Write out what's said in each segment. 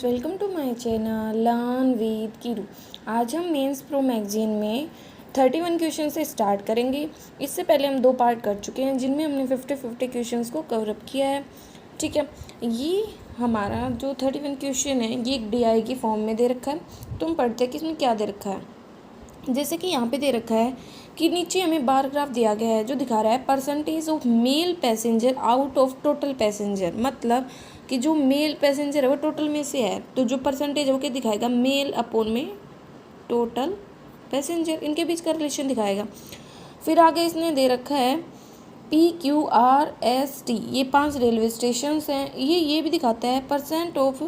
Students, welcome to my channel learn with Keeru. आज हम mains pro magazine में 31 question से स्टार्ट करेंगे। इससे पहले हम 2 पार्ट कर चुके हैं जिनमें हमने 50 क्वेश्चंस को कवर अप किया है। ठीक है, ये हमारा जो 31 क्वेश्चन है ये एक DI की फॉर्म में दे रखा है। तो हम पढ़ते हैं कि इसमें क्या दे रखा है। जैसे कि यहाँ पे दे रखा है कि नीचे हमें बार ग्राफ दिया गया है जो दिखा रहा है percentage of male passenger out of total passenger. मतलब कि जो मेल पैसेंजर है वो टोटल में से है, तो जो परसेंटेज है वो क्या दिखाएगा, मेल अपॉन में टोटल पैसेंजर, इनके बीच का रिलेशन दिखाएगा। फिर आगे इसने दे रखा है PQRST, ये 5 रेलवे स्टेशन हैं। ये भी दिखाता है परसेंट ऑफ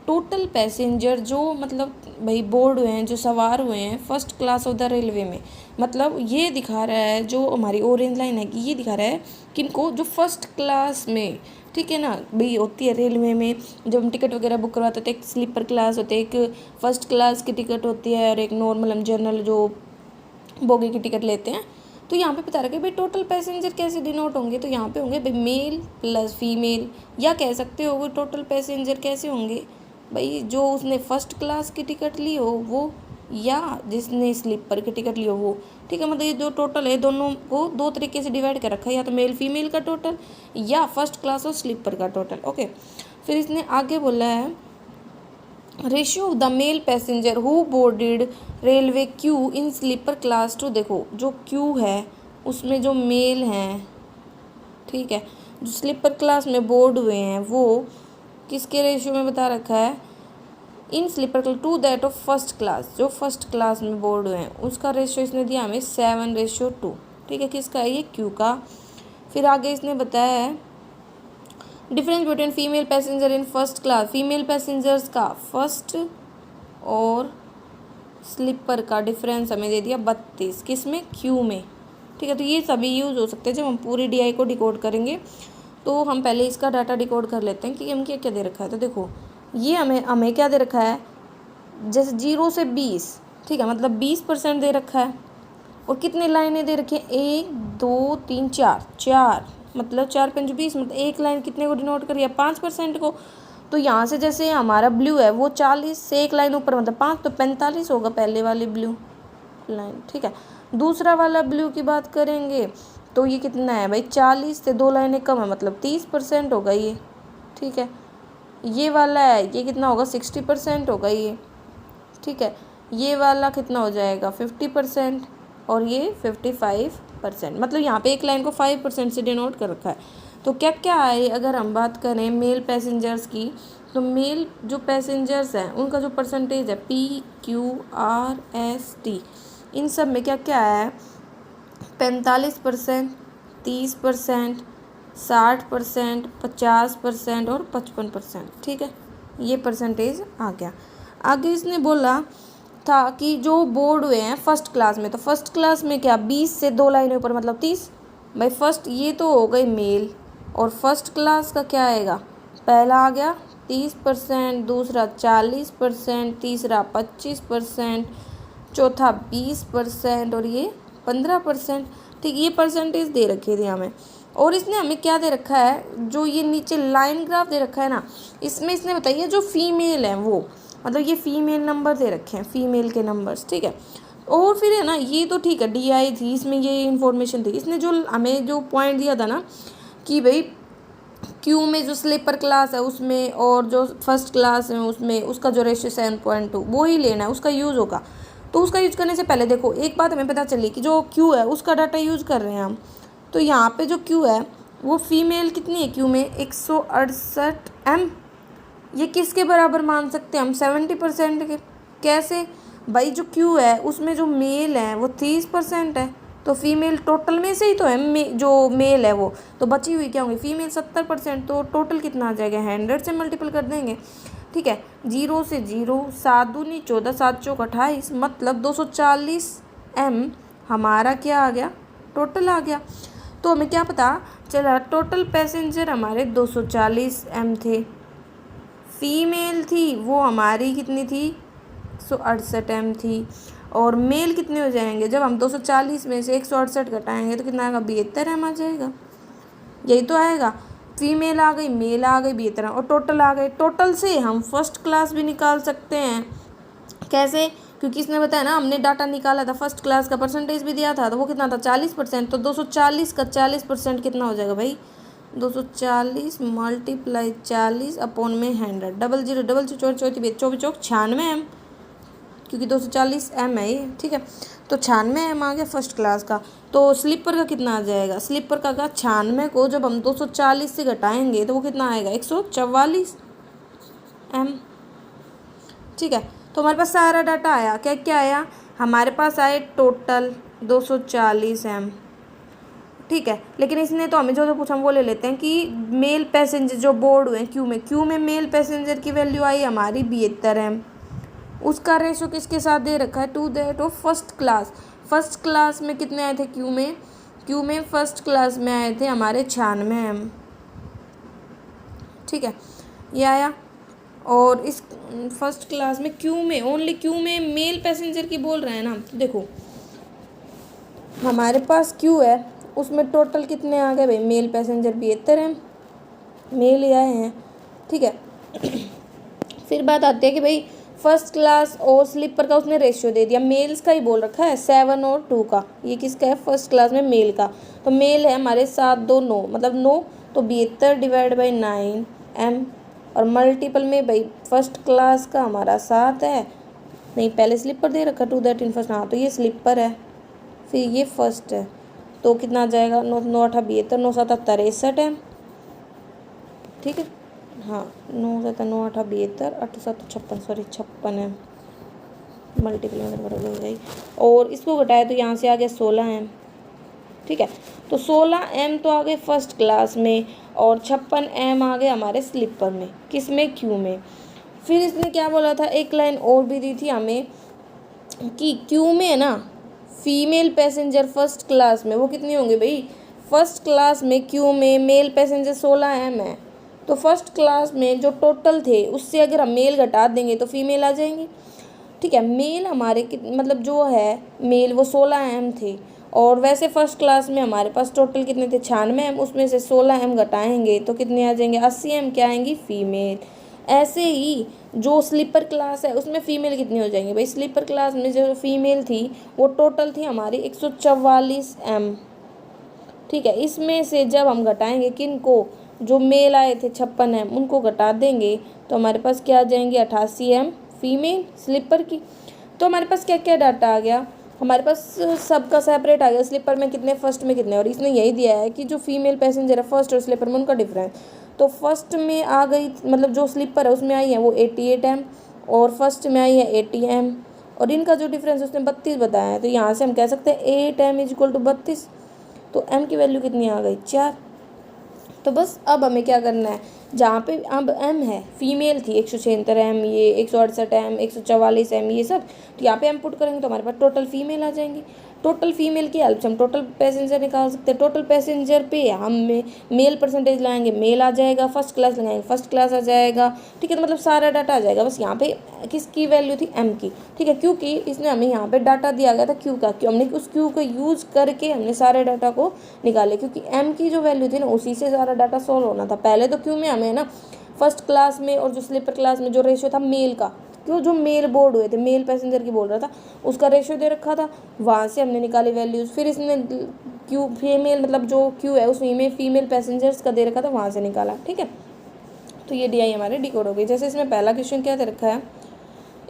टोटल पैसेंजर जो मतलब भाई बोर्ड हुए हैं, जो सवार हुए हैं first class of the railway में। मतलब ये दिखा रहा है, जो हमारी ऑरेंज लाइन है कि ये दिखा रहा है किनको, जो फर्स्ट क्लास में, ठीक है ना भाई, होती है रेलवे में जब हम टिकट वगैरह बुक करवाते थे। एक स्लीपर क्लास होती है, एक फर्स्ट क्लास की टिकट होती है और एक नॉर्मल हम जनरल जो बोगी की टिकट लेते हैं। तो यहाँ पे बता रहा है कि भाई टोटल पैसेंजर कैसे डिनोट होंगे, तो यहाँ पे होंगे भाई मेल प्लस फीमेल, या कह सकते हो टोटल पैसेंजर कैसे होंगे भाई, जो उसने फर्स्ट क्लास की टिकट ली हो वो, या जिसने स्लीपर की टिकट ली हो वो। ठीक है, मतलब ये जो टोटल है दोनों को 2 तरीके से डिवाइड कर रखा है, या तो मेल फीमेल का टोटल या फर्स्ट क्लास और स्लीपर का टोटल। ओके, फिर इसने आगे बोला है ratio of the male passenger who boarded railway Q in sleeper class to. देखो जो क्यू है उसमें जो मेल हैं, ठीक है, जो स्लीपर क्लास में बोर्ड हुए हैं वो किसके रेशियो में बता रखा है, in sleeper class to that of first class, जो फर्स्ट क्लास में बोर्ड हुए हैं उसका रेशियो इसने दिया हमें 7:2। ठीक है, किसका है ये, क्यू का। फिर आगे इसने बताया है difference between female passenger in first class, female passengers का फर्स्ट और स्लीपर का डिफरेंस हमें दे दिया 32, किस में, क्यू में। ठीक है, तो ये सभी यूज़ हो सकते हैं जब हम पूरी DI को डिकोड करेंगे। तो हम पहले इसका डाटा डिकोड कर लेते हैं कि हम क्या क्या दे रखा है। तो देखो ये हमें क्या दे रखा है, जैसे 0 से 20, ठीक है, मतलब 20% दे रखा है। और कितने लाइनें दे रखी हैं, 1 2 3 4, मतलब 4 5 20, मतलब एक लाइन कितने को डिनोट करिए, 5% को। तो यहाँ से जैसे हमारा ब्लू है वो 40 से एक लाइन ऊपर मतलब 5, तो 45 होगा पहले वाली ब्लू लाइन। ठीक है, दूसरा वाला ब्लू की बात करेंगे तो ये कितना है भाई, 40 से 2 लाइनें कम है मतलब 30% होगा ये। ठीक है, ये वाला है ये कितना होगा, 60% होगा ये। ठीक है, ये वाला कितना हो जाएगा, 50%, और ये 55%। मतलब यहाँ पे एक लाइन को 5% से डिनोट कर रखा है। तो क्या क्या है, अगर हम बात करें मेल पैसेंजर्स की, तो मेल जो पैसेंजर्स हैं उनका जो परसेंटेज है PQRST, इन सब में क्या क्या है, 45%, 30%, 60%, 50% और 55%। ठीक है, ये परसेंटेज आ गया। आगे इसने बोला था कि जो बोर्ड हुए हैं फर्स्ट क्लास में, तो फर्स्ट क्लास में क्या 20 से 2 लाइनें ऊपर मतलब 30। भाई फर्स्ट ये तो हो गई मेल, और फर्स्ट क्लास का क्या आएगा, पहला आ गया 30%, दूसरा 40%, तीसरा 25%, चौथा 20% और ये 15%। ठीक, ये परसेंटेज दे रखे थे हमें। और इसने हमें क्या दे रखा है, जो ये नीचे लाइन ग्राफ दे रखा है ना, इसमें इसने बताइए जो फीमेल है वो, मतलब ये फीमेल नंबर दे रखे हैं, फीमेल के नंबर्स। ठीक है, और फिर है ना, ये तो ठीक है DI थी, इसमें ये इन्फॉर्मेशन थी। इसने जो हमें जो पॉइंट दिया था ना कि भाई क्यू में जो स्लीपर क्लास है उसमें और जो फर्स्ट क्लास है उसमें उसका जो रेशियो 7.2 वो ही लेना है, उसका यूज़ होगा। तो उसका यूज़ करने से पहले देखो एक बात हमें पता चली कि जो क्यू है उसका डाटा यूज़ कर रहे हैं हम। तो यहाँ पे जो क्यू है वो फीमेल कितनी है, क्यू में 168 M। ये किसके बराबर मान सकते हैं हम, 70% के। कैसे भाई, जो क्यू है उसमें जो मेल है वो 30% है, तो फीमेल टोटल में से ही तो है, जो मेल है वो, तो बची हुई क्या होंगी फीमेल 70%। तो टोटल कितना आ जाएगा, 100 से मल्टीपल कर देंगे। ठीक है, 0 से 0, 7 दूनी 14, 7 चौक 28, मतलब 240 M हमारा क्या आ गया, टोटल आ गया। तो हमें क्या पता चला, टोटल पैसेंजर हमारे 240 M थे। फीमेल थी वो हमारी कितनी थी, 168 M थी। और मेल कितने हो जाएंगे, जब हम 240 में से 168 घटाएंगे तो कितना आएगा, 72 M आ जाएगा, यही तो आएगा। फीमेल आ गई, मेल आ गई, 72 और टोटल आ गए। टोटल से हम फर्स्ट क्लास भी निकाल सकते हैं। कैसे? क्योंकि इसने बताया ना, हमने डाटा निकाला था फर्स्ट क्लास का, परसेंटेज भी दिया था, तो वो कितना था 40%। तो 240 का 40% कितना हो जाएगा भाई? 240 मल्टीप्लाई 40 अपॉन में 100, डबल जीरो डबल चौबीस चौबीस 96 एम, क्योंकि 240 एम है ये, ठीक है। तो 96 एम आ गया फर्स्ट क्लास का। तो स्लीपर का कितना आ जाएगा? स्लीपर का 96 को जब हम 240 से घटाएंगे तो वो कितना आएगा? 144 एम, ठीक है। तो हमारे पास सारा डाटा आया। क्या क्या आया? हमारे पास आए टोटल 240 एम, ठीक है। लेकिन इसने तो हमें जो जो पूछा हम वो ले लेते हैं कि मेल पैसेंजर जो बोर्ड हुए क्यू में मेल पैसेंजर की वैल्यू आई हमारी 72 एम। उसका रेशो किसके साथ दे रखा है? To that of first class. First class में कितने आए थे क्यू में फर्स्ट क्लास में आए थे हमारे 96 एम, ठीक है, ये आया। और इस फर्स्ट क्लास में ओनली क्यू में मेल पैसेंजर की बोल रहे हैं ना, तो देखो हमारे पास क्यू है, उसमें टोटल कितने आ गए भाई? मेल पैसेंजर 72 हैं, मेल ही आए हैं, ठीक है। फिर बात आती है कि भाई फर्स्ट क्लास और स्लीपर का उसने रेशियो दे दिया, मेल्स का ही बोल रखा है 7 और 2 का। ये किसका है? फर्स्ट क्लास में मेल का। तो मेल है हमारे 7 2 9, मतलब 9, तो 72 डिवाइड बाई 9 एम, और मल्टीपल में भाई फर्स्ट क्लास का हमारा 7 है, नहीं पहले स्लीपर दे रखा 2 दैट इन फर्स्ट, हाँ तो ये स्लीपर है, फिर ये फर्स्ट है, तो कितना आ जाएगा? 9 9 8 72, 9 7 63 है, ठीक है। हाँ 9 7 9 8 72, 8 7 56, सॉरी 56 है, मल्टीपल में बराबर हो गई। और इसको घटाया तो यहाँ से आ गया 16 एम, ठीक है। तो 16 एम तो आ गए फर्स्ट क्लास में, और 56 एम आ गए हमारे स्लीपर में, किस में? क्यू में। फिर इसने क्या बोला था? एक लाइन और भी दी थी हमें कि क्यू में है ना फीमेल पैसेंजर फर्स्ट क्लास में वो कितनी होंगे भाई? फर्स्ट क्लास में क्यू में मेल पैसेंजर 16 एम है, तो फर्स्ट क्लास में जो टोटल थे उससे अगर हम मेल घटा देंगे तो फीमेल आ जाएंगी, ठीक है। मेल हमारे मतलब जो है मेल वो 16 एम थे, और वैसे फर्स्ट क्लास में हमारे पास टोटल कितने थे? 96 एम, उसमें से 16 एम घटाएंगे तो कितने आ जाएंगे? 80 एम क्या आएंगी? फीमेल। ऐसे ही जो स्लीपर क्लास है उसमें फ़ीमेल कितनी हो जाएंगी भाई? स्लीपर क्लास में जो फीमेल थी वो टोटल थी हमारी 144 एम, ठीक है। इसमें से जब हम घटाएंगे किन को? जो मेल आए थे 56 एम, उनको घटा देंगे तो हमारे पास क्या आ जाएंगे? 88 एम फीमेल स्लीपर की। तो हमारे पास क्या क्या डाटा आ गया? हमारे पास सबका सेपरेट आ गया, स्लीपर में कितने, फर्स्ट में कितने, और इसने यही दिया है कि जो फीमेल पैसेंजर है फर्स्ट और स्लीपर में उनका डिफरेंस। तो फर्स्ट में आ गई, मतलब जो स्लीपर है उसमें आई है वो 88 एम, और फर्स्ट में आई है 80 एम, और इनका जो डिफरेंस उसने 32 बताया है। तो यहाँ से हम कह सकते हैं 8 एम इज इक्वल टू 32। तो एम की वैल्यू कितनी आ गई? 4। तो बस अब हमें क्या करना है, जहाँ पे अब एम है फीमेल थी 176 एम, ये 168 एम, 144 एम, ये सब, तो यहाँ पे एम पुट करेंगे तो हमारे पास टोटल फीमेल आ जाएंगी। टोटल फीमेल की हेल्प से हम टोटल पैसेंजर निकाल सकते हैं। टोटल पैसेंजर पे हम मेल परसेंटेज लाएंगे, मेल आ जाएगा, फर्स्ट क्लास लगाएंगे फर्स्ट क्लास आ जाएगा, ठीक है। तो मतलब सारा डाटा आ जाएगा। बस यहाँ पे किसकी वैल्यू थी? एम की, ठीक है, क्योंकि इसने हमें यहाँ पे डाटा दिया गया था क्यू का, क्यों हमने उस क्यू को यूज़ करके हमने सारे डाटा को निकाले, क्योंकि एम की जो वैल्यू थी ना उसी से सारा डाटा सॉल्व होना था। पहले तो क्यू में हमें ना फर्स्ट क्लास में और जो स्लीपर क्लास में जो रेशियो था मेल का, क्यों जो मेल बोर्ड हुए थे मेल पैसेंजर की बोल रहा था, उसका रेशियो दे रखा था, वहाँ से हमने निकाली वैल्यूज़। फिर इसने क्यू फीमेल, मतलब जो क्यू है उसमें फीमेल पैसेंजर्स का दे रखा था, वहाँ से निकाला, ठीक है। तो ये DI हमारे डिकोड हो गई। जैसे इसमें पहला क्वेश्चन क्या दे रखा है?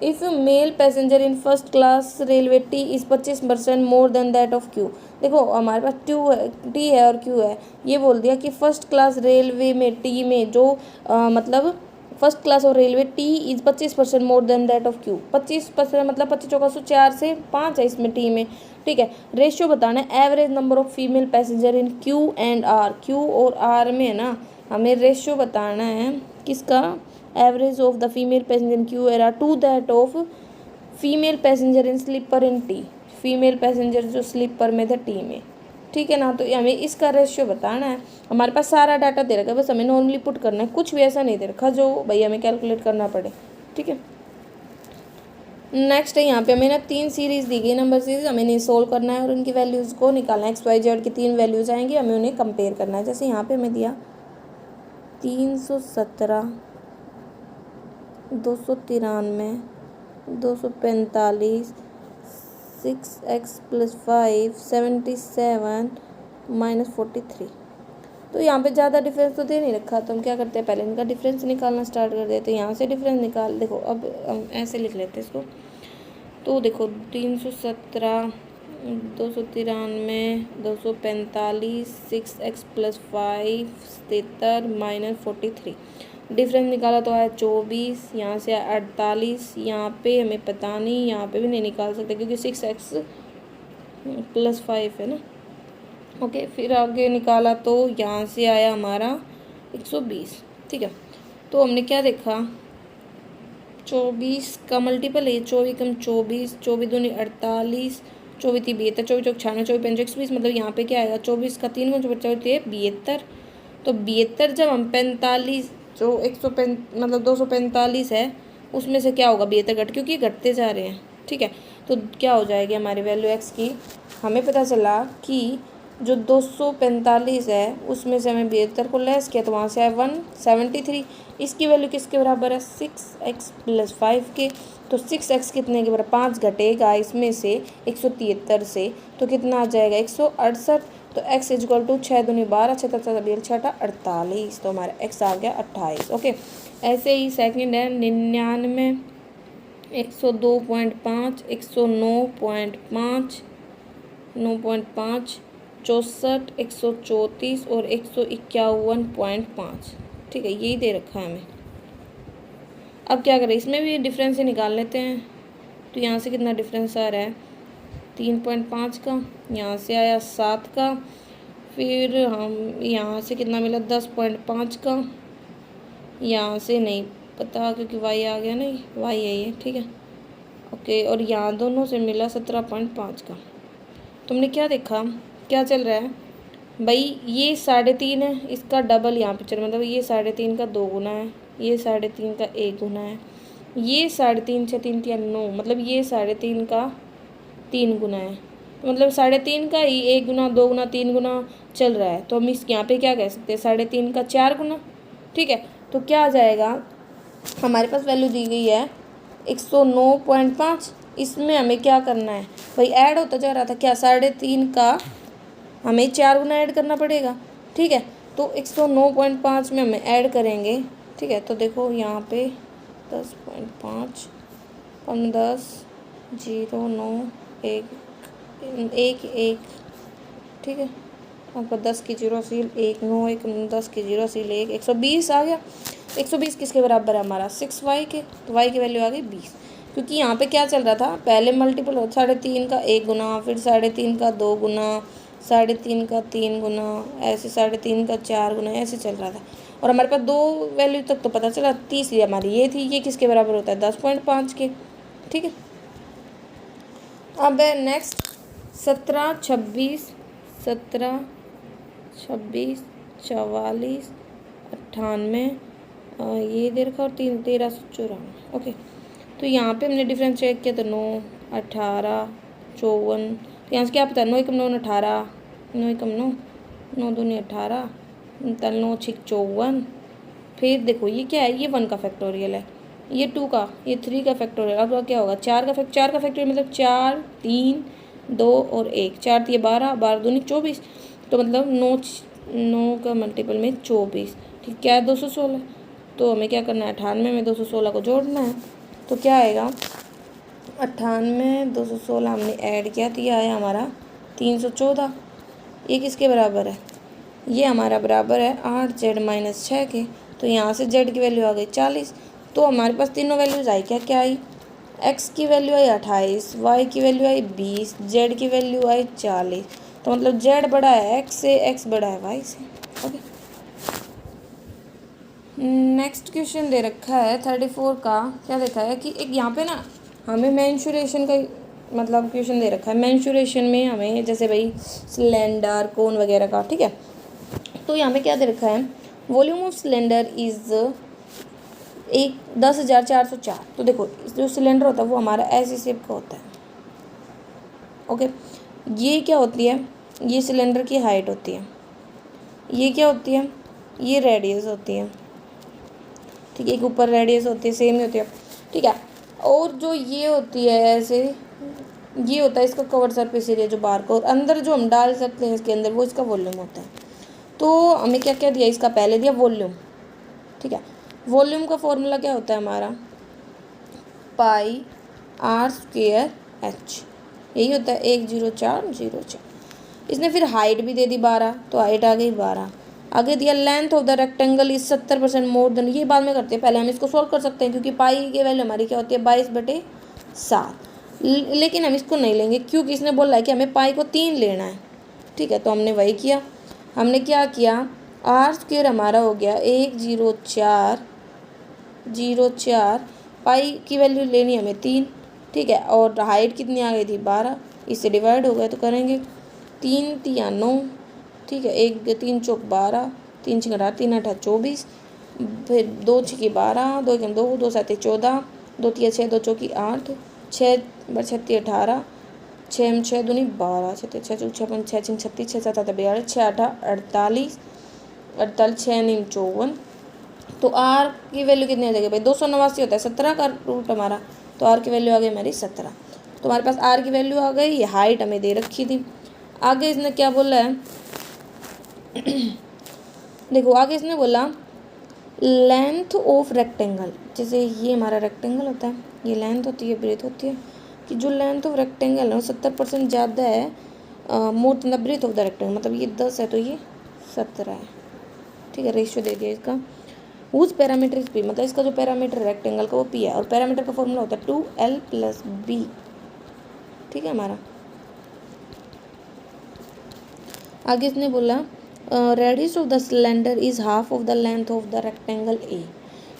If male passenger in first class railway T is 25% more than that of Q. देखो हमारे पास T है और Q है, ये बोल दिया कि फर्स्ट क्लास रेलवे में T में जो मतलब फर्स्ट क्लास और railway T is 25% more than that of Q. 25% मतलब 25 चौका 4 से 5 है इसमें T में, ठीक है। रेशियो बताना है average number of female passenger in Q and R, Q और R में है ना, हमें रेशियो बताना है किसका? Average of the female passenger in Q एरा to that of female passenger in sleeper in T, female passenger जो स्लीपर में थे T में, ठीक है ना। तो हमें इसका रेशियो बताना है। हमारे पास सारा डाटा दे रखा है, बस हमें नॉर्मली पुट करना है, कुछ भी ऐसा नहीं दे रखा जो भाई हमें कैलकुलेट करना पड़े, ठीक है। नेक्स्ट है यहाँ पे हमें ना 3 सीरीज़ दी गई, नंबर सीरीज, हमें इन्हें सोल्व करना है और उनकी वैल्यूज़ को निकालना है। XY Z की 3 वैल्यूज़ आएंगी, हमें उन्हें कंपेयर करना है। जैसे यहाँ पे हमें दिया 317, 293, 245, 6x+5, 77 -43। तो यहाँ पे ज़्यादा डिफरेंस तो दे नहीं रखा, तो हम क्या करते हैं, पहले इनका डिफरेंस निकालना स्टार्ट कर देते हैं। यहाँ से डिफरेंस निकाल, देखो अब हम ऐसे लिख लेते हैं इसको। तो देखो 317, 293, 245, 6x+5, 77 -43। डिफरेंस निकाला तो आया 24, यहाँ से आया 48, यहाँ पे हमें पता नहीं, यहाँ पे भी नहीं निकाल सकते क्योंकि 6x+5 है ना। ओके, फिर आगे निकाला तो यहाँ से आया हमारा 120। ठीक है, तो हमने क्या देखा, 24 का मल्टीपल है 24 कम 24, 24 दूनी 48, 24 थी 72, 24 चौक 96, 24 पंजे 120। मतलब यहाँ पे क्या आएगा, 24 का 3 गुना 54 होती है 72। तो 72 जब हम 45 जो 105 मतलब 245 है उसमें से क्या होगा, 72 घट, क्योंकि घटते जा रहे हैं। ठीक है, तो क्या हो जाएगी हमारी वैल्यू एक्स की, हमें पता चला कि जो 245 है उसमें से हमें 72 को लेस किया तो वहाँ से आया 173। इसकी वैल्यू किसके बराबर है, 6x+5 के। तो 6x कितने के बराबर, 5 घटेगा इसमें से 173 से, तो कितना आ जाएगा 168। तो x इजक्वल टू 6 दूनी 12, 6 6 48, तो हमारा x आ गया 28। ओके, ऐसे ही सेकंड है 99, 102.5, 109.5, 9.5, 64, 134 और 151.5। ठीक है, यही दे रखा है हमें। अब क्या करें, इसमें भी डिफरेंस ही निकाल लेते हैं। तो यहाँ से कितना डिफरेंस आ रहा है, 3.5 का, यहाँ से आया 7 का, फिर हम यहाँ से कितना मिला 10.5 का, यहाँ से नहीं पता क्योंकि y आ गया, नहीं y है ये। ठीक है, ओके, और यहाँ दोनों से मिला 17.5 का। तुमने क्या देखा, क्या चल रहा है भाई, ये 3.5 है, इसका डबल यहाँ पे चल, मतलब ये 3.5 का 2 गुना है, ये 3.5 का 1 गुना है, ये 3.5 6 3 3 9, मतलब ये 3.5 का 3 गुना है। तो मतलब 3.5 का ही 1 गुना 2 गुना 3 गुना चल रहा है। तो हम इस यहाँ पे क्या कह सकते हैं, 3.5 का 4 गुना। ठीक है, तो क्या आ जाएगा, हमारे पास वैल्यू दी गई है 109.5। इसमें हमें क्या करना है भाई, ऐड होता जा रहा था क्या, 3.5 का हमें 4 गुना ऐड करना पड़ेगा। ठीक है, तो 109.5 में हमें ऐड करेंगे। ठीक है, तो देखो यहाँ पे 10.5, 10, 0 9 1 1 1। ठीक है, आपका 10 की 0 सील 1 9 1 10 की 0 सील 1 120 आ गया। 120 किसके बराबर है हमारा, 6y के। तो y की वैल्यू आ गई 20, क्योंकि यहाँ पे क्या चल रहा था, पहले मल्टीपल हो 3.5 का 1 गुना, फिर 3.5 का 2 गुना, 3.5 का 3 गुना, ऐसे 3.5 का 4 गुना, ऐसे चल रहा था। और हमारे पास 2 वैल्यू तक तो पता चला, तीसरी हमारी ये थी, ये किसके बराबर होता है 10.5 के। ठीक है, अब है नेक्स्ट 17 26, 17 26 44 98, ये दे रखा, और 1354। ओके, तो यहाँ पे हमने डिफरेंस चेक किया तो 9 18 54। तो यहाँ से क्या पता है, 9 एकम 9 18, 9 एकम 9 9 दूनी 18, 9 6 54। फिर देखो ये क्या है, ये 1 का फैक्टोरियल है, ये 2 का, ये 3 का फैक्टोरियल। अब क्या होगा, 4 का फैक्टोरियल, मतलब 4 3 2 और 1, 4 ये 12, 12 दूनी 24। तो मतलब 9 का मल्टीपल में 24। ठीक, क्या है 216। तो हमें क्या करना है, 98 में 216 को जोड़ना है। तो क्या आएगा, 98 216 हमने ऐड किया तो ये आया हमारा 314। ये किसके बराबर है, ये हमारा बराबर है 8z-6 के। तो यहाँ से z की वैल्यू आ गई 40। तो हमारे पास तीनों वैल्यूज आई, क्या क्या आई, x की वैल्यू आई 28, y की वैल्यू आई 20, z की वैल्यू आई 40। तो मतलब z बड़ा है x से, x बड़ा है y से। ओके, नेक्स्ट क्वेश्चन दे रखा है 34 का। क्या देखा है कि एक यहाँ पे ना हमें मेंसुरेशन का मतलब क्वेश्चन दे रखा है। मेंसुरेशन में हमें जैसे भाई सिलेंडर कोन वगैरह का। ठीक है, तो यहाँ पे क्या दे रखा है, वॉल्यूम ऑफ सिलेंडर इज 10,404। तो देखो जो सिलेंडर होता है वो हमारा ऐसी शेप का होता है। ओके, ये क्या होती है, ये सिलेंडर की हाइट होती है। ये क्या होती है, ये रेडियस होती है, ठीक है, एक ऊपर रेडियस होती है, सेम ही होती है, ठीक है। और जो ये होती है ऐसे, ये होता है इसका कवर सरफेस एरिया जो बार का, और अंदर जो हम डाल सकते हैं इसके अंदर वो इसका वॉल्यूम होता है। तो हमें क्या क्या दिया, इसका पहले दिया वॉल्यूम, ठीक है। वॉल्यूम का फॉर्मूला क्या होता है हमारा, पाई आर स्क्वेयर एच, यही होता है 10404। इसने फिर हाइट भी दे दी 12, तो हाइट आ गई 12। आगे दिया length of the rectangle is 70% more than, ये बाद में करते हैं, पहले हम इसको सॉल्व कर सकते हैं क्योंकि पाई की वैल्यू हमारी क्या होती है 22/7। लेकिन हम इसको नहीं लेंगे क्योंकि इसने बोला है कि हमें पाई को 3 लेना है, ठीक है। तो हमने वही किया, हमने क्या किया, आर स्क्वेयर हमारा हो गया 10404, पाई की वैल्यू लेनी हमें 3, ठीक है। और हाइट कितनी आ गई थी 12, इससे डिवाइड हो गए तो करेंगे 3 तिया 9, ठीक है, 1 3 चौक 12, 3 6 18, 3 8 24, फिर 2 6 12, 2 1 2, 2 7 14, 2 3 6, 2 चौकी 8, 6 36 18, 6 6 दूनी 12, 6 6 6 6 5 6 36, 6 7 42, 6 8 48, 48 6 9 54। तो आर की वैल्यू कितनी आ जाएगी भाई, 289 होता है, 17 का रूट हमारा, तो आर की वैल्यू आ गई हमारी 17। तो हमारे पास आर की वैल्यू आ गई, ये हाइट हमें दे रखी थी। आगे इसने क्या बोला है देखो आगे इसने बोला लेंथ ऑफ रेक्टेंगल, जैसे ये हमारा रेक्टेंगल होता है, ये लेंथ होती है, ब्रेथ होती है, कि जो लेंथ ऑफ रेक्टेंगल है 70% ज़्यादा है more than the breadth of the rectangle, मतलब ये 10 है तो ये 17 है, ठीक है। रेशियो दे दिया इसका। उस पैरामीटर इज पी, मतलब इसका जो पैरामीटर रेक्टेंगल का वो पी है, और पैरामीटर का फॉर्मूला होता है 2l + b, ठीक है हमारा। आगे इसने बोला radius of the cylinder is half of the length of the rectangle ए,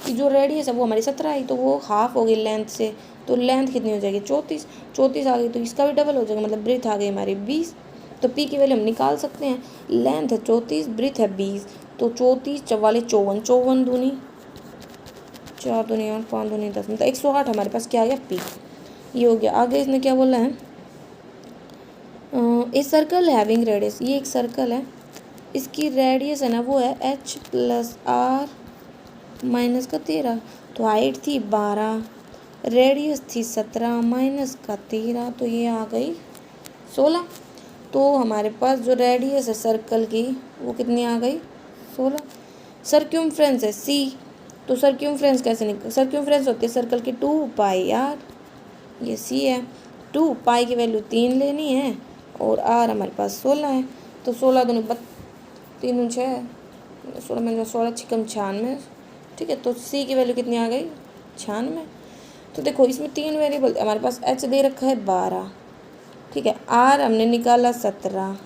कि जो रेडियस है वो हमारी 17 आई, तो वो हाफ हो गई लेंथ से, तो लेंथ कितनी हो जाएगी 34, 34 आ गई, तो इसका भी डबल हो जाएगा, मतलब ब्रेथ आ गई हमारी 20। तो पी की वैल्यू हम निकाल सकते हैं, लेंथ है 34, ब्रेथ है 20, तो 34 44 54, 54 दूनी 4 दूनी 8, 5 दूनी 10, मतलब 108 हमारे पास क्या आ गया पी, ये हो गया। आगे इसने क्या बोला है, ए सर्कल हैविंग रेडियस, ये एक सर्कल है, इसकी रेडियस है ना वो है h + r माइनस का 13, तो हाइट थी 12, रेडियस थी 17 माइनस का 13, तो ये आ गई 16। तो हमारे पास जो रेडियस है सर्कल की वो कितनी आ गई 16। सर्क्यूमफ्रेंस है c, तो सर्क्यूमफ्रेंस कैसे निकल, सर्क्यूमफ्रेंस होती है सर्कल की 2πr, ये c है, 2 पाई की वैल्यू 3 लेनी है और r हमारे पास 16 है, तो 16 दूनी 3 6, 16 में 16 6 96, ठीक है। तो c की वैल्यू कितनी आ गई 96। तो देखो इसमें 3 वेरिएबल हमारे पास h दे रखा है 12, ठीक है, r हमने निकाला 17,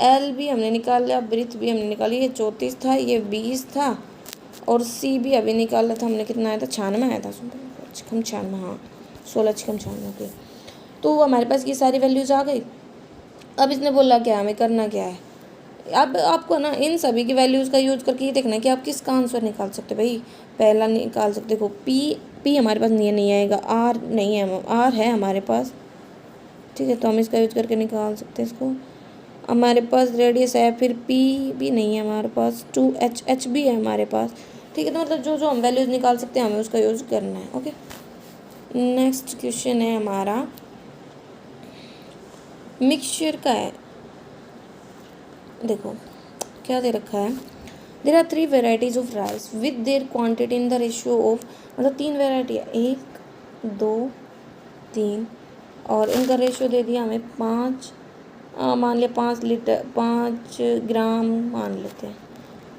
l भी हमने निकाल लिया, ब्रीथ भी हमने निकाली, ये 34 था, ये 20 था, और c भी अभी निकाला था हमने, कितना आया था 96 आया था, 96, हाँ 16 96 ओके। तो हमारे पास ये सारी वैल्यूज़ आ गई। अब इसने बोला क्या हमें करना क्या है, अब आपको ना इन सभी की वैल्यूज़ का यूज़ करके ये देखना है कि आप किसका आंसर निकाल सकते हो। भाई पहला निकाल सकते, देखो पी हमारे पास नहीं आएगा, आर नहीं है, आर है हमारे पास, ठीक है, तो हम इसका यूज़ करके निकाल सकते हैं इसको। हमारे पास रेडियस है, फिर पी भी नहीं है हमारे पास, 2h भी है हमारे पास, ठीक है। तो मतलब जो जो हम वैल्यूज़ निकाल सकते हैं हमें उसका यूज़ करना है। ओके, नेक्स्ट क्वेश्चन है हमारा मिक्सचर का है। देखो क्या दे रखा है, there are 3 varieties of rice with their quantity in the ratio of, मतलब 3 वेराइटी है, 1 2 3, और इनका रेशियो दे दिया हमें 5, मान लिया 5 लीटर 5 ग्राम मान लेते हैं,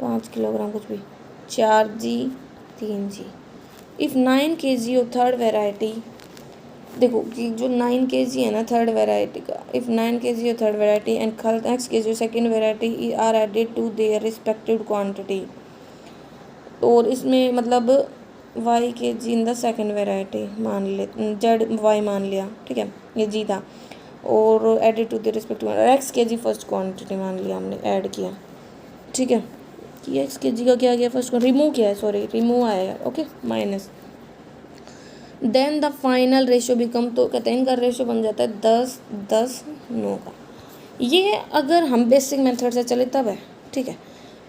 5 किलोग्राम कुछ भी, 4g 3g। If 9 kg of third variety, देखो कि जो 9 kg है ना थर्ड वेराइटी का, if 9 kg third variety and next kg second variety are added to their respective quantity, और इसमें मतलब y kg in the second variety मान ले, z y मान लिया, ठीक है, ये g था, और added to the respective x kg first quantity मान लिया हमने, ऐड किया, ठीक है, कि x kg का क्या गया फर्स्ट रिमूव किया है, सॉरी रिमूव आएगा, okay minus, then the final ratio become, तो कहते हैं इनका रेशियो बन जाता है 10 10 9 का। ये अगर हम बेसिक मेथड से चले तब है, ठीक है,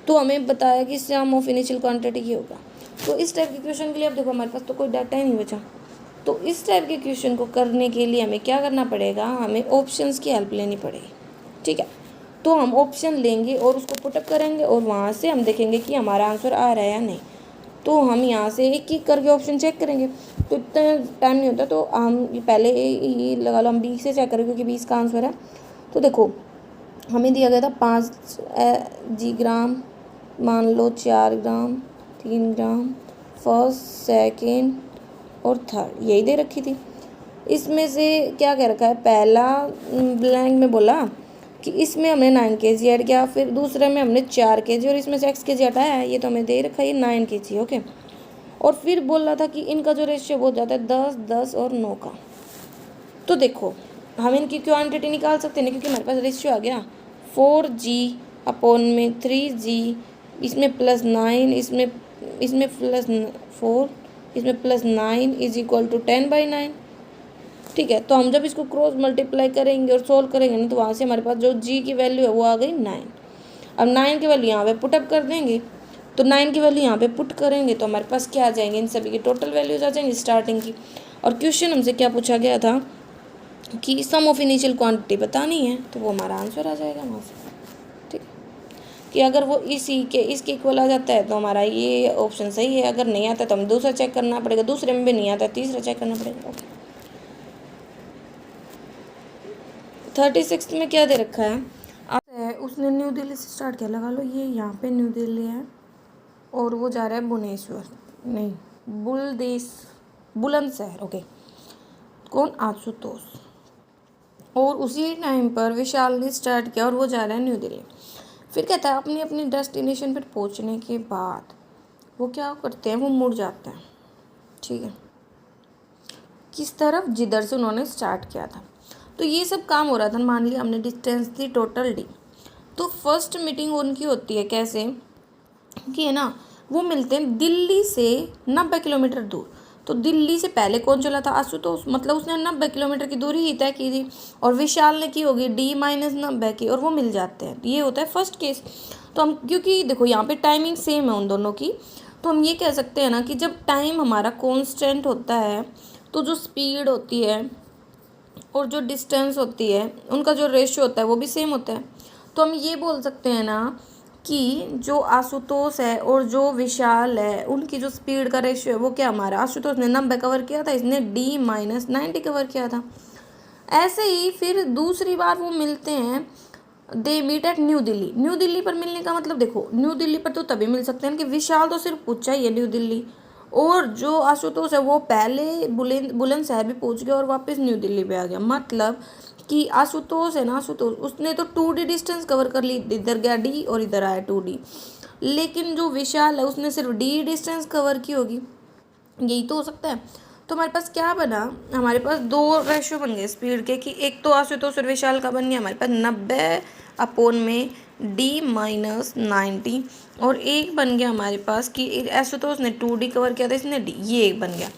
तो हमें बताया कि सम ऑफ इनिशियल क्वांटिटी ये होगा। तो इस टाइप के क्वेश्चन के लिए अब देखो हमारे पास तो कोई डाटा ही नहीं बचा। तो इस टाइप के क्वेश्चन को करने के लिए हमें क्या करना पड़ेगा, हमें ऑप्शंस की हेल्प लेनी पड़ेगी। ठीक है, तो हम ऑप्शन लेंगे और उसको पुटअप करेंगे और वहाँ से हम देखेंगे कि हमारा आंसर आ रहा है या नहीं। तो हम यहाँ से एक एक करके ऑप्शन चेक करेंगे, तो इतना टाइम नहीं होता, तो हम पहले ये लगा लो हम 20 से चेक करेंगे क्योंकि 20 का आंसर है। तो देखो हमें दिया गया था 5 ग्राम, मान लो 4 ग्राम, 3 ग्राम, फर्स्ट, सेकेंड और थर्ड, यही दे रखी थी। इसमें से क्या कह रखा है, पहला ब्लैंक में बोला कि इसमें हमने 9 kg ऐड किया, फिर दूसरे में हमने 4 kg और इसमें से x kg हटाया है, ये तो हमें दे रखा है 9 kg। ओके, और फिर बोल रहा था कि इनका जो रेशियो हो जाता है 10, 10 और 9 का। तो देखो हम इनकी क्वांटिटी निकाल सकते हैं क्योंकि हमारे पास रेशियो आ गया 4g अपॉन में 3g, इसमें प्लस 9, इसमें प्लस 4, इसमें प्लस 9 इज इक्वल टू 10/9। ठीक है, तो हम जब इसको क्रॉस मल्टीप्लाई करेंगे और सोल्व करेंगे ना, तो वहाँ से हमारे पास जो g की वैल्यू है वो आ गई 9। अब 9 की वैल्यू यहाँ पे पुटअप कर देंगे, तो 9 की वैल्यू यहाँ पे पुट करेंगे तो हमारे पास क्या आ जाएंगे, इन सभी की टोटल वैल्यूज आ जाएंगी स्टार्टिंग की। और क्वेश्चन हमसे क्या पूछा गया था कि सम ऑफ इनिशियल क्वांटिटी बतानी है, तो वो हमारा आंसर आ जाएगा वहाँ से। ठीक है, कि अगर वो इसके इक्वल आ जाता है तो हमारा ये ऑप्शन सही है, अगर नहीं आता तो हमें दूसरा चेक करना पड़ेगा, दूसरे में भी नहीं आता तीसरा चेक करना पड़ेगा। ओके, 36 में क्या दे रखा है, उसने न्यू दिल्ली से स्टार्ट किया, लगा लो ये यहाँ पे न्यू दिल्ली है और वो जा रहा है भुवनेश्वर, नहीं बुलंदशहर। ओके, कौन, आशुतोष। और उसी टाइम पर विशाल ने स्टार्ट किया और वो जा रहा है न्यू दिल्ली। फिर कहता है अपनी अपनी डेस्टिनेशन पर पहुंचने के बाद वो क्या करते हैं, वो मुड़ जाते हैं। ठीक है, किस तरफ, जिधर से उन्होंने स्टार्ट किया था। तो ये सब काम हो रहा था, मान लिया हमने डिस्टेंस दी टोटल d। तो फर्स्ट मीटिंग उनकी होती है कैसे कि है ना, वो मिलते हैं दिल्ली से 90 किलोमीटर दूर। तो दिल्ली से पहले कौन चला था, आशुतोष, मतलब उसने 90 किलोमीटर की दूरी ही तय की थी और विशाल ने की होगी d-90 की, और वो मिल जाते हैं। ये होता है फर्स्ट केस। तो हम क्योंकि देखो यहाँ पे टाइमिंग सेम है उन दोनों की, तो हम ये कह सकते हैं ना कि जब टाइम हमारा कॉन्स्टेंट होता है तो जो स्पीड होती है और जो डिस्टेंस होती है उनका जो रेशियो होता है वो भी सेम होता है। तो हम ये बोल सकते हैं ना कि जो आशुतोष है और जो विशाल है उनकी जो स्पीड का रेशियो है वो क्या, हमारा आशुतोष ने 90 कवर किया था, इसने d-90 कवर किया था। ऐसे ही फिर दूसरी बार वो मिलते हैं, they meet at new Delhi. New Delhi पर मिलने का मतलब देखो, न्यू दिल्ली पर तो तभी मिल सकते हैं कि विशाल तो सिर्फ पूछा ही है न्यू दिल्ली, और जो आशुतोष है वो पहले बुलंदशहर भी पहुंच गया और वापस न्यू दिल्ली पे आ गया। मतलब कि आशुतोष है ना, आशुतोष उसने तो 2D डिस्टेंस कवर कर ली, इधर गया d और इधर आया 2D। लेकिन जो विशाल है उसने सिर्फ d डिस्टेंस कवर की होगी, यही तो हो सकता है। तो हमारे पास क्या बना, हमारे पास दो रेशियो बन गए स्पीड के, कि एक तो आशुतोष और विशाल का बन गया हमारे पास 90 अपॉन में d-90, और एक बन गया हमारे पास कि आशुतोष ने 2D कवर किया था, इसने d, ये एक बन गया।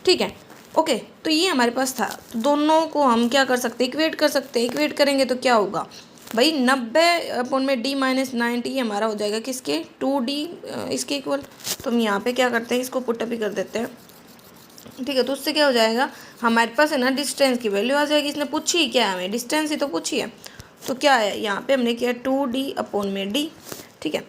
ठीक है, ओके, तो ये हमारे पास था। तो दोनों को हम क्या कर सकते हैं, इक्वेट कर सकते हैं। इक्वेट करेंगे तो क्या होगा भाई, 90 अपॉन में d-90 ये हमारा हो जाएगा किसके, 2D इसके इक्वल। तो हम यहाँ पे क्या करते हैं, इसको पुटअप ही कर देते हैं। ठीक है, तो उससे क्या हो जाएगा, हमारे पास है ना डिस्टेंस की वैल्यू आ जाएगी। इसने पूछी ही क्या है, हमें डिस्टेंस ही तो पूछी है। तो क्या है यहाँ पे हमने किया 2D अपॉन में d। ठीक है,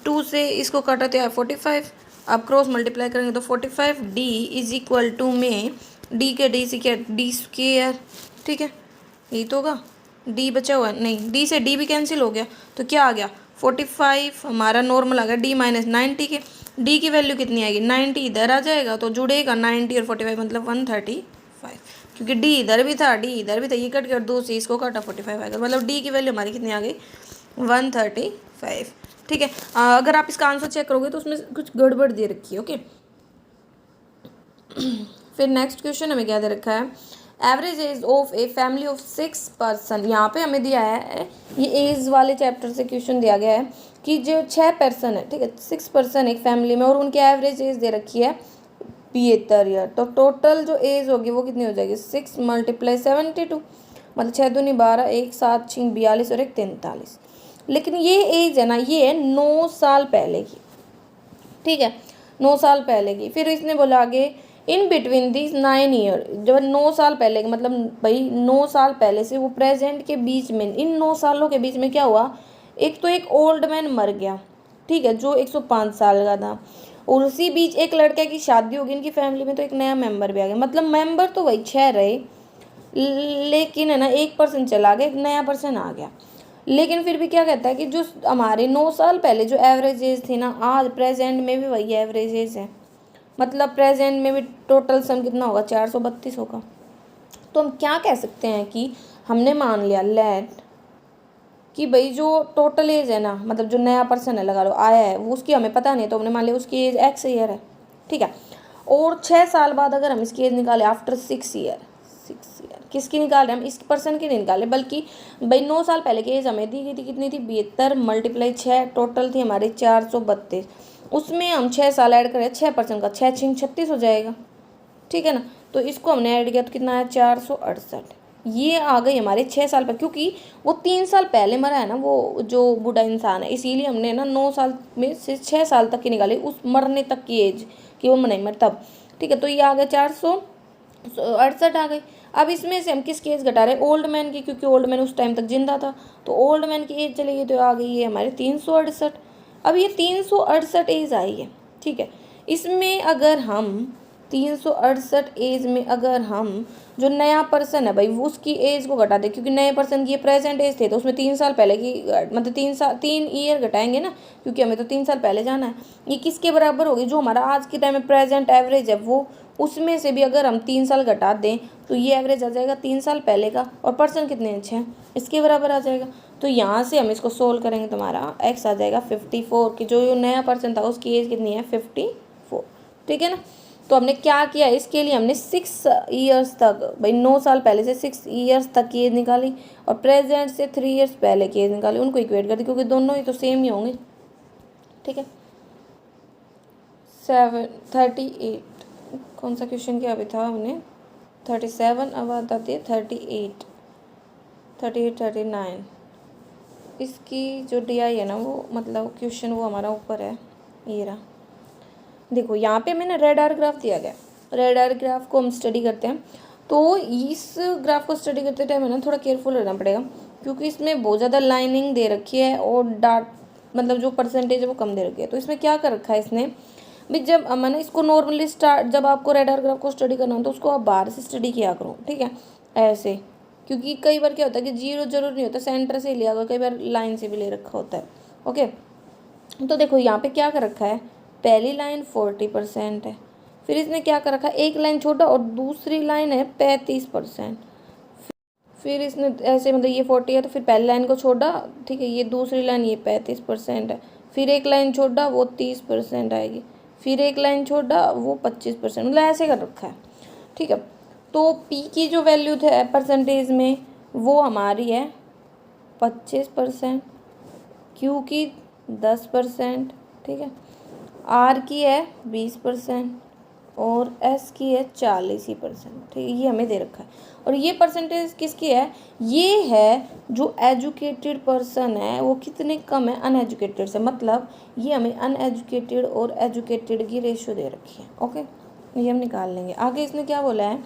2 से इसको काटा तो 45, अब क्रॉस मल्टीप्लाई करेंगे तो 45d इज इक्वल टू में d के d से क्या, d स्क्वायर। ठीक है, यही तो होगा, d बचा हुआ है, नहीं d से d भी कैंसिल हो गया, तो क्या आ गया 45 हमारा नॉर्मल आ गया d-90 के। d की वैल्यू कितनी आएगी, 90 इधर आ जाएगा तो जुड़ेगा 90 और 45 मतलब 135, क्योंकि d इधर भी था d इधर भी था, ये कट कर 2 से इसको काटा 45 आएगा, मतलब d की वैल्यू हमारी कितनी आ गई 135। ठीक है, अगर आप इसका आंसर चेक करोगे तो उसमें कुछ गड़बड़ दे रखी है। ओके, फिर नेक्स्ट क्वेश्चन हमें क्या दे रखा है, average age of a family of 6 person. यहाँ पे हमें दिया है, ये एज वाले चैप्टर से क्वेश्चन दिया गया है कि जो 6 पर्सन है, ठीक है 6 पर्सन एक फैमिली में, और उनकी एवरेज एज दे रखी है 72 ईयर। तो टोटल जो एज होगी वो कितनी हो जाएगी, 6 × 72, मतलब 6 दूनी 12, 1 7 6 42 और 1 43। लेकिन ये एज है ना, ये है 9 साल पहले की, ठीक है, 9 साल पहले की। फिर इसने बोला आगे इन बिटवीन दिस 9 ईयर, जब 9 साल पहले की मतलब भाई 9 साल पहले से वो प्रेजेंट के बीच में, इन 9 सालों के बीच में क्या हुआ, एक तो एक ओल्ड मैन मर गया, ठीक है, जो 105 साल का था, और उसी बीच एक लड़के की शादी होगी इनकी फैमिली में, तो एक नया मेंबर भी आ गया। मतलब मेंबर तो वही 6 रहे, लेकिन है ना एक पर्सन चला गया, एक नया पर्सन आ गया। लेकिन फिर भी क्या कहता है कि जो हमारे 9 साल पहले जो एवरेज एज थी ना, आज प्रेजेंट में भी वही एवरेज एज है। मतलब प्रेजेंट में भी टोटल सम कितना होगा, 432 होगा। तो हम क्या कह सकते हैं कि हमने मान लिया लेट कि भाई जो टोटल एज है ना, मतलब जो नया पर्सन है लगा लो आया है, वो उसकी हमें पता नहीं, तो हमने मान लिया उसकी एज एक्स ईयर है, ठीक है। और 6 साल बाद अगर हम इसकी एज निकाले आफ्टर 6 ईयर, 6 ईयर किसकी निकाल रहे हैं हम, इस पर्सन की नहीं निकाले, बल्कि भाई 9 साल पहले की एज हमें दी गई थी, कितनी थी 72 मल्टीप्लाई 6, टोटल थी हमारी 432, उसमें हम 6 साल ऐड करें 6% का, 6 6 36 हो जाएगा, ठीक है ना। तो इसको हमने ऐड किया तो कितना है 468, ये आ गई हमारे 6 साल पर, क्योंकि वो 3 साल पहले मरा है ना वो जो बूढ़ा इंसान है, इसीलिए हमने ना 9 साल में से 6 साल तक की निकाली, उस मरने तक की एज कि वो नहीं मर तब, ठीक है। तो ये आ गया 468 आ गई। अब इसमें से हम किसकी एज घटा रहे हैं, ओल्ड मैन की, क्योंकि ओल्ड मैन उस टाइम तक जिंदा था, तो ओल्ड मैन की एज चली गई, तो आ गई है हमारे 368। अब ये 368 एज आई है, ठीक है। इसमें अगर हम 368 एज में अगर हम जो नया पर्सन है भाई वो उसकी एज को घटा दे, क्योंकि नए पर्सन की ये प्रेजेंट एज थे, तो उसमें 3 साल पहले की मतलब 3 ईयर घटाएंगे ना, क्योंकि हमें तो 3 साल पहले जाना है। ये किसके बराबर होगी, जो हमारा आज के टाइम में प्रेजेंट एवरेज है वो, उसमें से भी अगर हम 3 साल घटा दें तो ये एवरेज आ जाएगा 3 साल पहले का, और पर्सन कितने अच्छे हैं इसके बराबर आ जाएगा। तो यहाँ से हम इसको सोल्व करेंगे तो हमारा एक्स आ जाएगा 54, कि जो नया पर्सन था उसकी एज कितनी है 54, ठीक है ना। तो हमने क्या किया, इसके लिए हमने 6 ईयर्स तक, भाई 9 साल पहले से 6 ईयर्स तक की एज निकाली, और प्रेजेंट से 3 ईयर्स पहले की एज निकाली, उनको इक्वेट कर दी, क्योंकि दोनों ही तो सेम ही होंगे, ठीक है। 38, कौन सा क्वेश्चन किया अभी था हमने, 37, अब आता है 38, 39। इसकी जो डी आई है ना वो मतलब क्वेश्चन वो हमारा ऊपर है, ये रहा। देखो यहाँ पे मैंने रेड आर ग्राफ दिया गया, रेड आर ग्राफ को हम स्टडी करते हैं, तो इस ग्राफ को स्टडी करते टाइम है ना थोड़ा केयरफुल रहना पड़ेगा, क्योंकि इसमें बहुत ज़्यादा लाइनिंग दे रखी है, और डाट मतलब जो परसेंटेज है वो कम दे रखी है। तो इसमें क्या कर रखा है इसने भी, जब मैंने इसको नॉर्मली स्टार्ट, जब आपको रेड आर ग्राफ को स्टडी करना हो तो उसको आप बाहर से स्टडी किया करो, ठीक है, ऐसे, क्योंकि कई बार क्या होता है कि जीरो जरूर नहीं होता, सेंटर से लिया हुआ, कई बार लाइन से भी ले रखा होता है, ओके। तो देखो यहाँ पे क्या कर रखा है, पहली लाइन 40% है, फिर इसने क्या कर रखा है एक लाइन छोटा और दूसरी लाइन है 35%, फिर इसने ऐसे मतलब ये 40 है तो फिर पहली लाइन को छोड़ा, ठीक है, ये दूसरी लाइन ये 35% है, फिर एक लाइन छोड़ा वो 30% आएगी, फिर एक लाइन छोड़ा वो 25%, मतलब ऐसे कर रखा है, ठीक है। तो पी की जो वैल्यू है परसेंटेज में वो हमारी है 25%, क्यू की 10%, ठीक है, आर की है 20%, और एस की है 40%, ठीक है, ये हमें दे रखा है। और ये परसेंटेज किसकी है, ये है जो एजुकेटेड पर्सन है वो कितने कम है अनएजुकेटेड से, मतलब ये हमें अनएजुकेटेड और एजुकेटेड की रेशियो दे रखी है, ओके, ये हम निकाल लेंगे। आगे इसने क्या बोला है,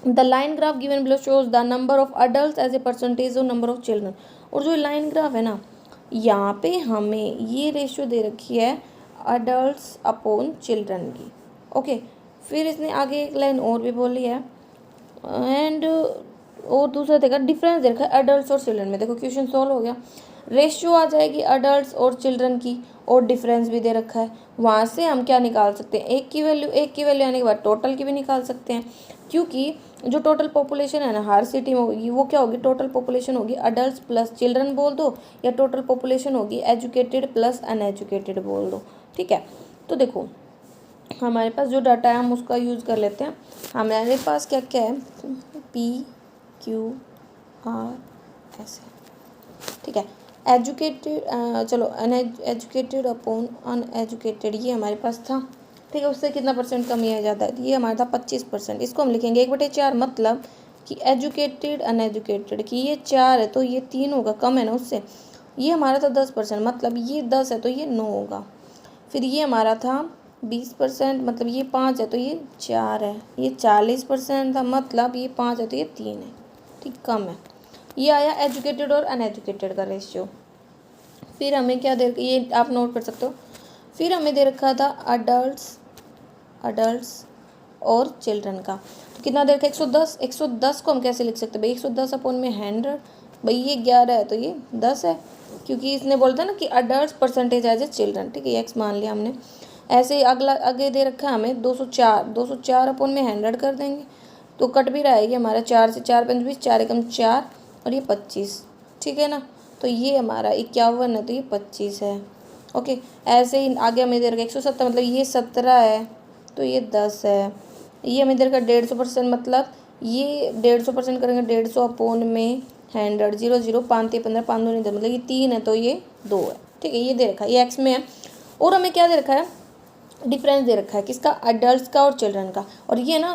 the line graph given below shows the number of adult as a percentage of number of children. और जो लाइन ग्राफ है ना, यहाँ पे हमें ये रेशियो दे रखी है अडल्ट्स अपॉन चिल्ड्रन की, ओके। फिर इसने आगे एक लाइन और भी बोली है, एंड और दूसरा देखा डिफरेंस दे रखा है अडल्ट्स और चिल्ड्रन में। देखो क्वेश्चन सॉल्व हो गया, रेशियो आ जाएगी अडल्ट्स और चिल्ड्रन की, और डिफरेंस भी दे रखा है, वहाँ से हम क्या निकाल सकते हैं, एक की वैल्यू आने के बाद टोटल की भी निकाल सकते हैं, क्योंकि जो टोटल पॉपुलेशन है ना हर सिटी में होगी वो क्या होगी, टोटल पॉपुलेशन होगी अडल्ट प्लस चिल्ड्रन बोल दो, या टोटल पॉपुलेशन होगी एजुकेटेड प्लस अनएजुकेटेड बोल दो, ठीक है। तो देखो हमारे पास जो डाटा है हम उसका यूज़ कर लेते हैं। हमारे पास क्या क्या है, पी क्यू आर ऐसे, ठीक है, एजुकेटेड, चलो अनएजुकेटेड अपॉन अनएजुकेटेड ये हमारे पास था, ठीक है, उससे कितना परसेंट कम किया जाता है, ये हमारा था 25%, इसको हम लिखेंगे 1/4, मतलब कि एजुकेटेड अनएजुकेटेड, कि ये 4 है तो ये 3 होगा, कम है ना उससे। ये हमारा था 10%, मतलब ये 10 है तो ये 9 होगा। फिर ये हमारा था 20%, मतलब ये 5 है तो ये 4 है। ये 40% था, मतलब ये 5 है तो ये 3 है, ठीक, कम है। ये आया एजुकेटेड और अनएजुकेटेड का रेशियो। फिर हमें क्या दे, ये आप नोट कर सकते हो। फिर हमें दे रखा था अडल्ट्स और चिल्ड्रन का। तो कितना दे रखा है, 110। 110 को हम कैसे लिख सकते हैं भाई, 110 अपॉन में 100। भाई ये 11 है तो ये 10 है, क्योंकि इसने बोलता है ना कि adult percentage as a children, ठीक है, ये एक्स मान लिया हमने। ऐसे ही अगला आगे दे रखा है हमें 204। 204 अपॉन में 100 कर देंगे तो कट भी रहेगी हमारा 4 से, 4 पंच 20, 4 एकम 4 और ये 25, ठीक है ना। तो ये हमारा 51 है तो ये 25 है। ओके, ऐसे ही आगे हमें दे रखा 170, मतलब ये 17 है तो ये 10 है। ये हमें दे रखा 150%, मतलब ये 150% करेंगे 150 अपॉन में 100, 0 0 5 3 15, 5 2 नहीं, मतलब ये 3 है तो ये 2 है, ठीक है। ये दे रखा है, ये एक्स में है। और हमें क्या दे रखा है, डिफरेंस दे रखा है किसका, अडल्ट का और चिल्ड्रन का। और ये ना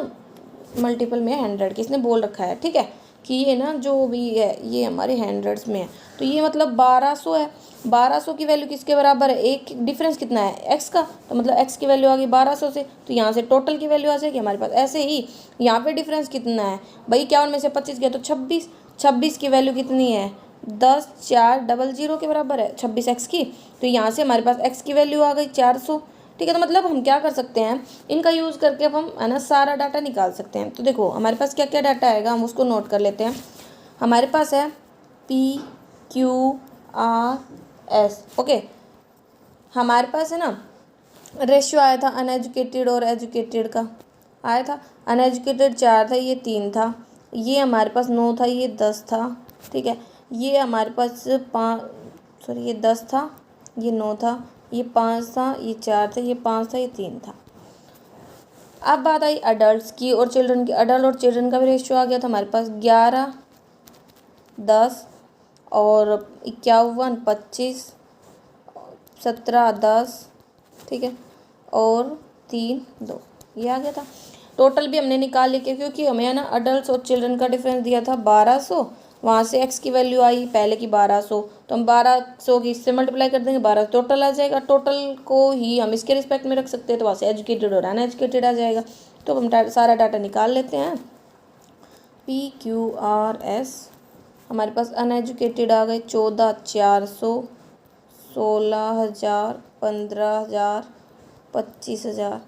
मल्टीपल में 100 की इसने बोल रखा है, ठीक है, कि ये ना जो भी है ये हमारे 100s में है। तो ये मतलब 1200 है। 1200 की वैल्यू किसके बराबर है, एक डिफरेंस कितना है, एक्स का, तो मतलब एक्स की वैल्यू आ गई 1200 से, तो यहाँ से टोटल की वैल्यू आ जाएगी हमारे पास। ऐसे ही यहाँ पे डिफरेंस कितना है भाई, 51 में से 25 गया तो 26। 26 की वैल्यू कितनी है, 10 4 00 के बराबर है 26 एक्स की। तो यहाँ से हमारे पास एक्स की वैल्यू आ गई 400, ठीक है। तो मतलब हम क्या कर सकते हैं, इनका यूज़ करके अब हम है ना सारा डाटा निकाल सकते हैं। तो देखो हमारे पास क्या क्या डाटा आएगा, हम उसको नोट कर लेते हैं। हमारे पास है PQRS, ओके। हमारे पास है ना रेशियो आया था अनएजुकेटेड और एजुकेटेड का, आया था। अनएजुकेटेड 4 था, ये 3 था। ये हमारे पास 9 था, ये 10 था, ठीक है। ये हमारे पास 5, सॉरी ये 10 था, ये 9 था, ये 5 था, ये 4 था, ये 5 था, ये 3 था। अब बात आई अडल्ट की और चिल्ड्रन की। अडल्ट और चिल्ड्रन का भी रेशियो आ गया था हमारे पास 11 10 और 51 25 17 10, ठीक है, और 3 2, ये आ गया था। टोटल भी हमने निकाल लिया क्योंकि हमें है ना अडल्ट और चिल्ड्रन का डिफरेंस दिया था 1200। वहाँ से एक्स की वैल्यू आई पहले की 1200, तो हम 1200 की इससे मल्टीप्लाई कर देंगे, 12 टोटल आ जाएगा। टोटल को ही हम इसके रिस्पेक्ट में रख सकते हैं, तो वहाँ से एजुकेटेड और अनएजुकेटेड आ जाएगा। तो हम सारा डाटा निकाल लेते हैं। PQRS हमारे पास अनएजुकेटेड आ गए 14,400, 16,000, 15,000, 25,000।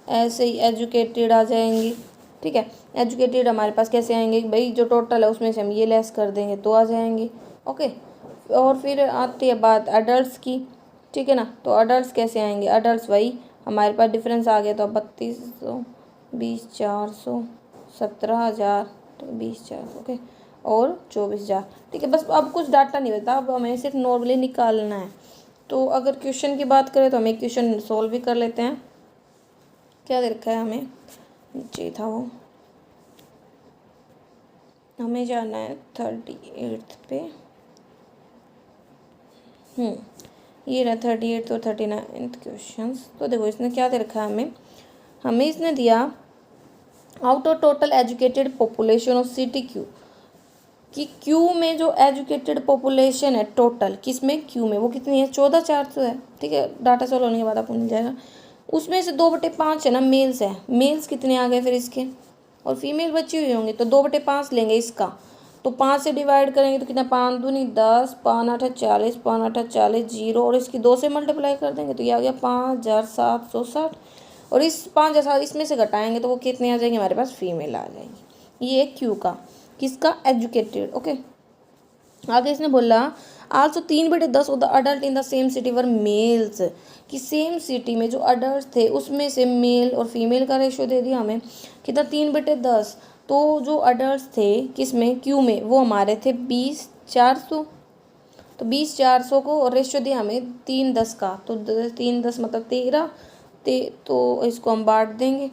ऐसे ही एजुकेटेड आ जाएंगे, ठीक है। एजुकेटेड हमारे पास कैसे आएंगे भाई, जो टोटल है उसमें से हम ये लेस कर देंगे तो आ जाएंगे, ओके। और फिर आती है बात अडल्ट्स की, ठीक है ना। तो अडल्ट्स कैसे आएंगे, अडल्ट्स वही हमारे पास डिफरेंस आ गया तो 3200, 20,400, 17,000, 20,400, ओके, और 24,000, ठीक है। बस अब कुछ डाटा नहीं बता, अब हमें सिर्फ नॉर्मली निकालना है। तो अगर क्वेश्चन की बात करें तो हम एक क्वेश्चन सोल्व भी कर लेते हैं। क्या दे रखा है हमें, नीचे था वो, हमें जाना है 38 पे। ये रहा 38 और 39 क्वेश्चन। तो देखो इसने क्या दे रखा है हमें इसने दिया out of total educated population of city Q, कि क्यू में जो एजुकेटेड पॉपुलेशन है टोटल, किस में, क्यू में, वो कितनी है, 14,400 है, ठीक है। डाटा सॉल्व होने के बाद आपको मिल जाएगा। उसमें से 2/5 है ना मेल्स है, मेल्स कितने आ गए फिर इसके, और फीमेल बची हुई होंगी, तो 2/5 लेंगे इसका। तो 5 से डिवाइड करेंगे तो कितना, 5 दूनी 10, 5 8 40, 5 8 40, 0, और इसकी 2 से मल्टीप्लाई कर देंगे तो ये आ गया 5,760। और इस 5,000 इसमें से घटाएंगे तो वो कितने आ जाएंगे हमारे पास, फीमेल आ जाएंगी। ये क्यू का, किसका, एजुकेटेड, ओके। आगे इसने बोला also 3/10 of the adult in the same city were males, कि सेम सिटी में जो अडल्ट थे उसमें से मेल और फीमेल का रेशियो दे दिया हमें कितना, 3/10। तो जो अडल्ट थे किस में, क्यू में, वो हमारे थे 20,400। तो 20,400 को और रेशियो दिया हमें 3/10 का, तो 3/10 मतलब 13, तो इसको हम बांट देंगे,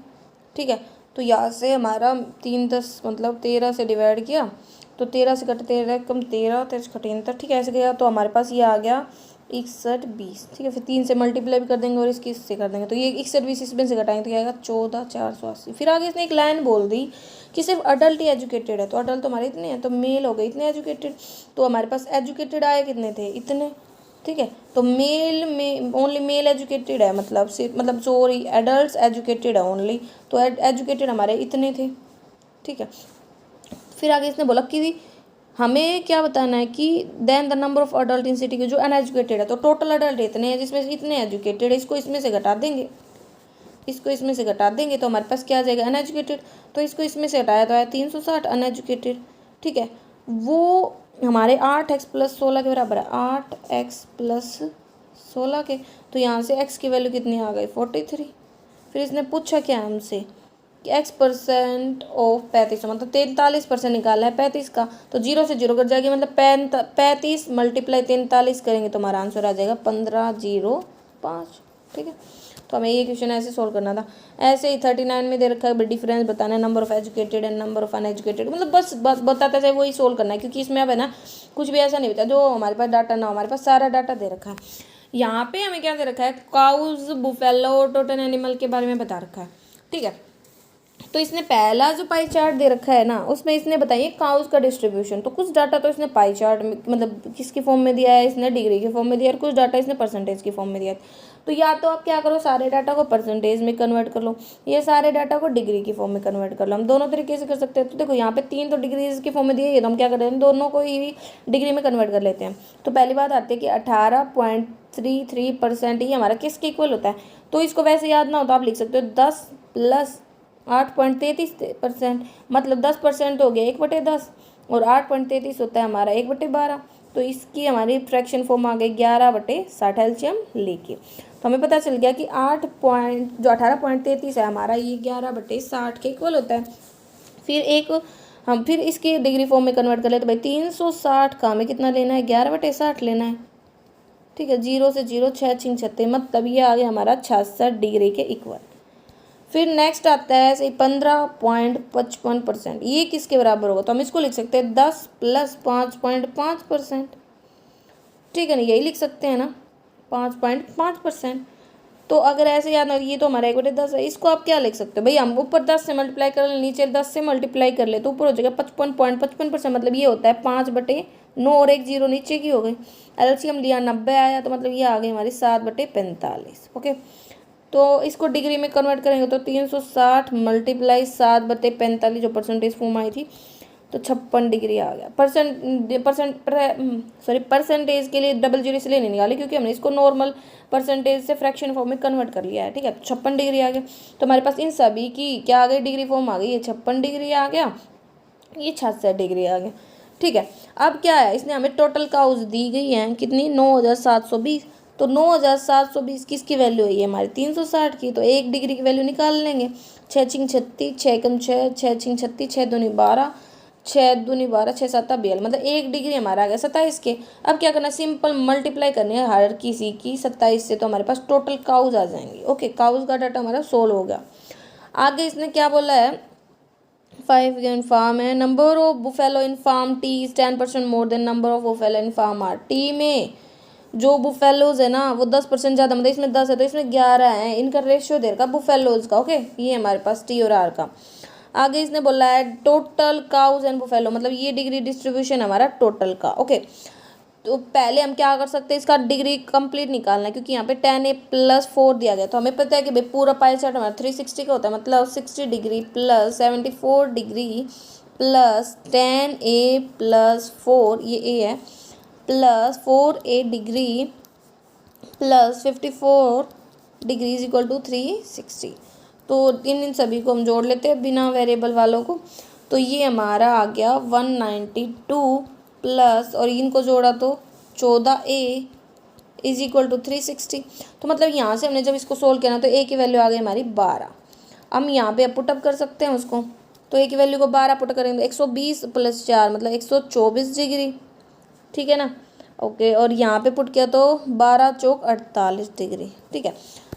ठीक है। तो यहाँ से हमारा 3/10 मतलब 13 से डिवाइड किया तो 13 से कट 13 कम 13, 13 से कटे 13, ठीक है, ऐसे गया। तो हमारे पास ये आ गया 61 20, ठीक है। फिर 3 से मल्टीप्लाई भी कर देंगे और इससे कर देंगे, तो ये 61 20 इसमें से घटाएंगे तो क्या आएगा 14,480। फिर आगे इसने एक लाइन बोल दी कि सिर्फ अडल्ट ही एजुकेटेड है, तो अडल्ट तो हमारे इतने हैं, तो मेल हो गए इतने एजुकेटेड, तो हमारे पास एजुकेटेड आए कितने थे, इतने, ठीक है। तो मेल में ओनली मेल एजुकेटेड है, मतलब सिर्फ सॉरी एडल्ट एजुकेटेड है ओनली, तो एजुकेटेड हमारे इतने थे, ठीक है। फिर आगे इसने बोला कि हमें क्या बताना है कि then the number of adult in city के जो अनएजुकेटेड है, तो टोटल अडल्ट इतने हैं जिसमें इतने एजुकेटेड है, इसको इसमें से घटा देंगे, इसको इसमें से घटा देंगे तो हमारे पास क्या आ जाएगा अनएजुकेटेड, तो इसको इसमें से हटाया तो आया 360 अनएजुकेटेड, ठीक है। वो हमारे 8x + 16 के बराबर है, 8x + 16 के, तो यहाँ से x की वैल्यू कितनी आ गई 43। फिर इसने पूछा क्या हमसे कि x% ऑफ 35, मतलब 43% निकालना है 35 का, तो 0 से 0 कट जाएगी, मतलब 35 × 43 करेंगे तो हमारा आंसर आ जाएगा 1505, ठीक है। तो हमें ये क्वेश्चन ऐसे सोल्व करना था। ऐसे ही 39 में दे रखा है डिफरेंस बताना है number of educated and number of uneducated, मतलब बस बताते जाए वही सोल्व करना है, क्योंकि इसमें अब है ना कुछ भी ऐसा नहीं होता जो हमारे पास डाटा ना हो, हमारे पास सारा डाटा दे रखा है। यहाँ पे हमें क्या दे रखा है, काउज बुफेलो टोटल एनिमल के बारे में बता रखा है, ठीक है। तो इसने पहला जो पाई चार्ट दे रखा है ना, उसमें इसने बताइए काउज का डिस्ट्रीब्यूशन, तो कुछ डाटा तो इसने पाई चार्ट में मतलब किसकी फॉर्म में दिया है, इसने डिग्री के फॉर्म में दिया है, और कुछ डाटा इसने परसेंटेज की फॉर्म में दिया है। तो या तो आप क्या करो, सारे डाटा को परसेंटेज में कन्वर्ट कर लो, ये सारे डाटा को डिग्री की फॉर्म में कन्वर्ट कर लो, हम दोनों तरीके से कर सकते हैं। तो देखो यहाँ पे 3 तो डिग्रीज की फॉर्म में दिए है, तो हम क्या कर रहे हैं, दोनों को ही डिग्री में कन्वर्ट कर लेते हैं। तो पहली बात आती है कि 18.33% ही हमारा किसके इक्वल होता है, तो इसको वैसे याद ना हो तो आप लिख सकते हो 10 + 8.33%, मतलब 10% हो गया 1/10, और 8.33 होता है हमारा 1/12, तो इसकी हमारी फ्रैक्शन फॉर्म आ गई 11/60 एलसीएम लेके। तो हमें पता चल गया कि 18.33 है हमारा, ये 11/60 के इक्वल होता है। फिर इसकी डिग्री फॉर्म में कन्वर्ट कर ले, तो भाई 360 का हमें कितना लेना है, 11/60 लेना है, ठीक है। 0 से 0 6 6 36, मतलब ये आ गया हमारा 66 डिग्री के इक्वल। फिर नेक्स्ट आता है ऐसे 15.55%, ये किसके बराबर होगा, तो हम इसको लिख सकते हैं 10 + 5.5%, ठीक है ना, यही लिख सकते हैं ना 5.5%। तो अगर ऐसे याद ना, ये तो हमारा 1/10 है, इसको आप क्या लिख सकते हो भाई, हम ऊपर 10 से मल्टीप्लाई कर ले, नीचे 10 से मल्टीप्लाई कर ले, तो ऊपर हो जाएगा 55.55%, मतलब ये होता है 5/9, और 1 0 नीचे की हो गई। एलसीएम लिया 90 आया, तो मतलब ये आ गई हमारी 7/45, ओके। तो इसको डिग्री में कन्वर्ट करेंगे तो 360 × 7/45 जो परसेंटेज फॉर्म आई थी, तो 56 डिग्री आ गया। परसेंटेज के लिए डबल जीरो इसलिए नहीं निकाली क्योंकि हमने इसको नॉर्मल परसेंटेज से फ्रैक्शन फॉर्म में कन्वर्ट कर लिया है, ठीक है। 56 डिग्री आ गया, तो हमारे पास इन सभी की क्या आ गई, डिग्री फॉर्म आ गई, ये 56 डिग्री आ गया, ये 66 डिग्री आ गया, ठीक है। अब क्या है, इसने हमें टोटल काउज दी गई है कितनी, 9720, तो 9720 किसकी वैल्यू है, ये हमारी 360 की, तो 1 डिग्री की वैल्यू निकाल लेंगे। 6 × 36, 6 × 6, 6 × 36, 6 दूनी 12, 6 दूनी 12, 6 7 42, मतलब 1 डिग्री हमारा आ गया 27 के। अब क्या करना है, सिंपल मल्टीप्लाई करनी है हर किसी की 27 से, तो हमारे पास टोटल काउज आ जाएंगे, ओके। काउज का डाटा हमारा सोल्व हो गया। आगे इसने क्या बोला है, 5 इन फार्म है, number of buffalo in farm T is 10% more than number of buffalo in farm R. T में जो बुफेलोज है ना वो 10% ज़्यादा, मतलब इसमें 10 है तो इसमें 11 है, इनका रेशियो दे रखा बुफेलोज का, ओके। ये हमारे पास टी और आर का। आगे इसने बोला है टोटल काउज एंड बुफेलो, मतलब ये डिग्री डिस्ट्रीब्यूशन हमारा टोटल का, ओके। तो पहले हम क्या कर सकते हैं, इसका डिग्री कंप्लीट निकालना है, क्योंकि यहाँ पे 10A + 4 दिया गया, तो हमें पता है कि भाई पूरा पाई चार्ट हमारा 360 का होता है, मतलब 60 डिग्री + 74 डिग्री + 10A + 4, ये A है, + 4A डिग्री + 54 डिग्री = 360। तो इन सभी को हम जोड़ लेते हैं बिना वेरिएबल वालों को, तो ये हमारा आ गया 192 प्लस, और इनको जोड़ा तो 14A = 360। तो मतलब यहाँ से हमने जब इसको सोल्व किया ना, तो A की वैल्यू आ गई हमारी 12। हम यहाँ पे पुटअप कर सकते हैं उसको, तो A की वैल्यू को 12 पुट करेंगे, 120 + 4 मतलब 124 डिग्री, ठीक है ना, ओके। और यहाँ पे पुट किया तो 12 × 4 = 48 डिग्री, ठीक है।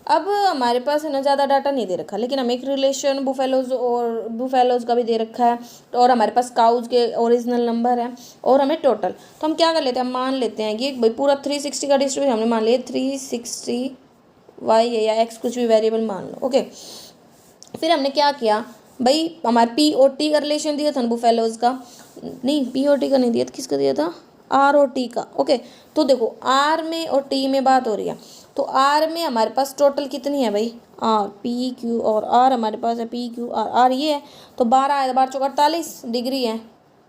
अब हमारे पास है ना ज़्यादा डाटा नहीं दे रखा, लेकिन हमें एक रिलेशन बुफेलोज का भी दे रखा है, और हमारे पास काउज के ओरिजिनल नंबर है, और हमें टोटल। तो हम क्या कर लेते हैं, हम मान लेते हैं कि भाई पूरा 360 का डिस्ट्रीब्यूशन हमने मान लिया 360 वाई है या एक्स, कुछ भी वेरिएबल मान लो। ओके, फिर हमने क्या किया भाई, हमारे पी और टी का रिलेशन दिया था बुफेलोज का, नहीं पी और टी का नहीं दिया था, किसका दिया था, आर और टी का। ओके, तो देखो आर में और टी में बात हो रही है, तो आर में हमारे पास टोटल कितनी है भाई, आर पी क्यू, और आर हमारे पास है पी क्यू आर, आर ये है तो 12 है, 12 चौक 48 डिग्री है,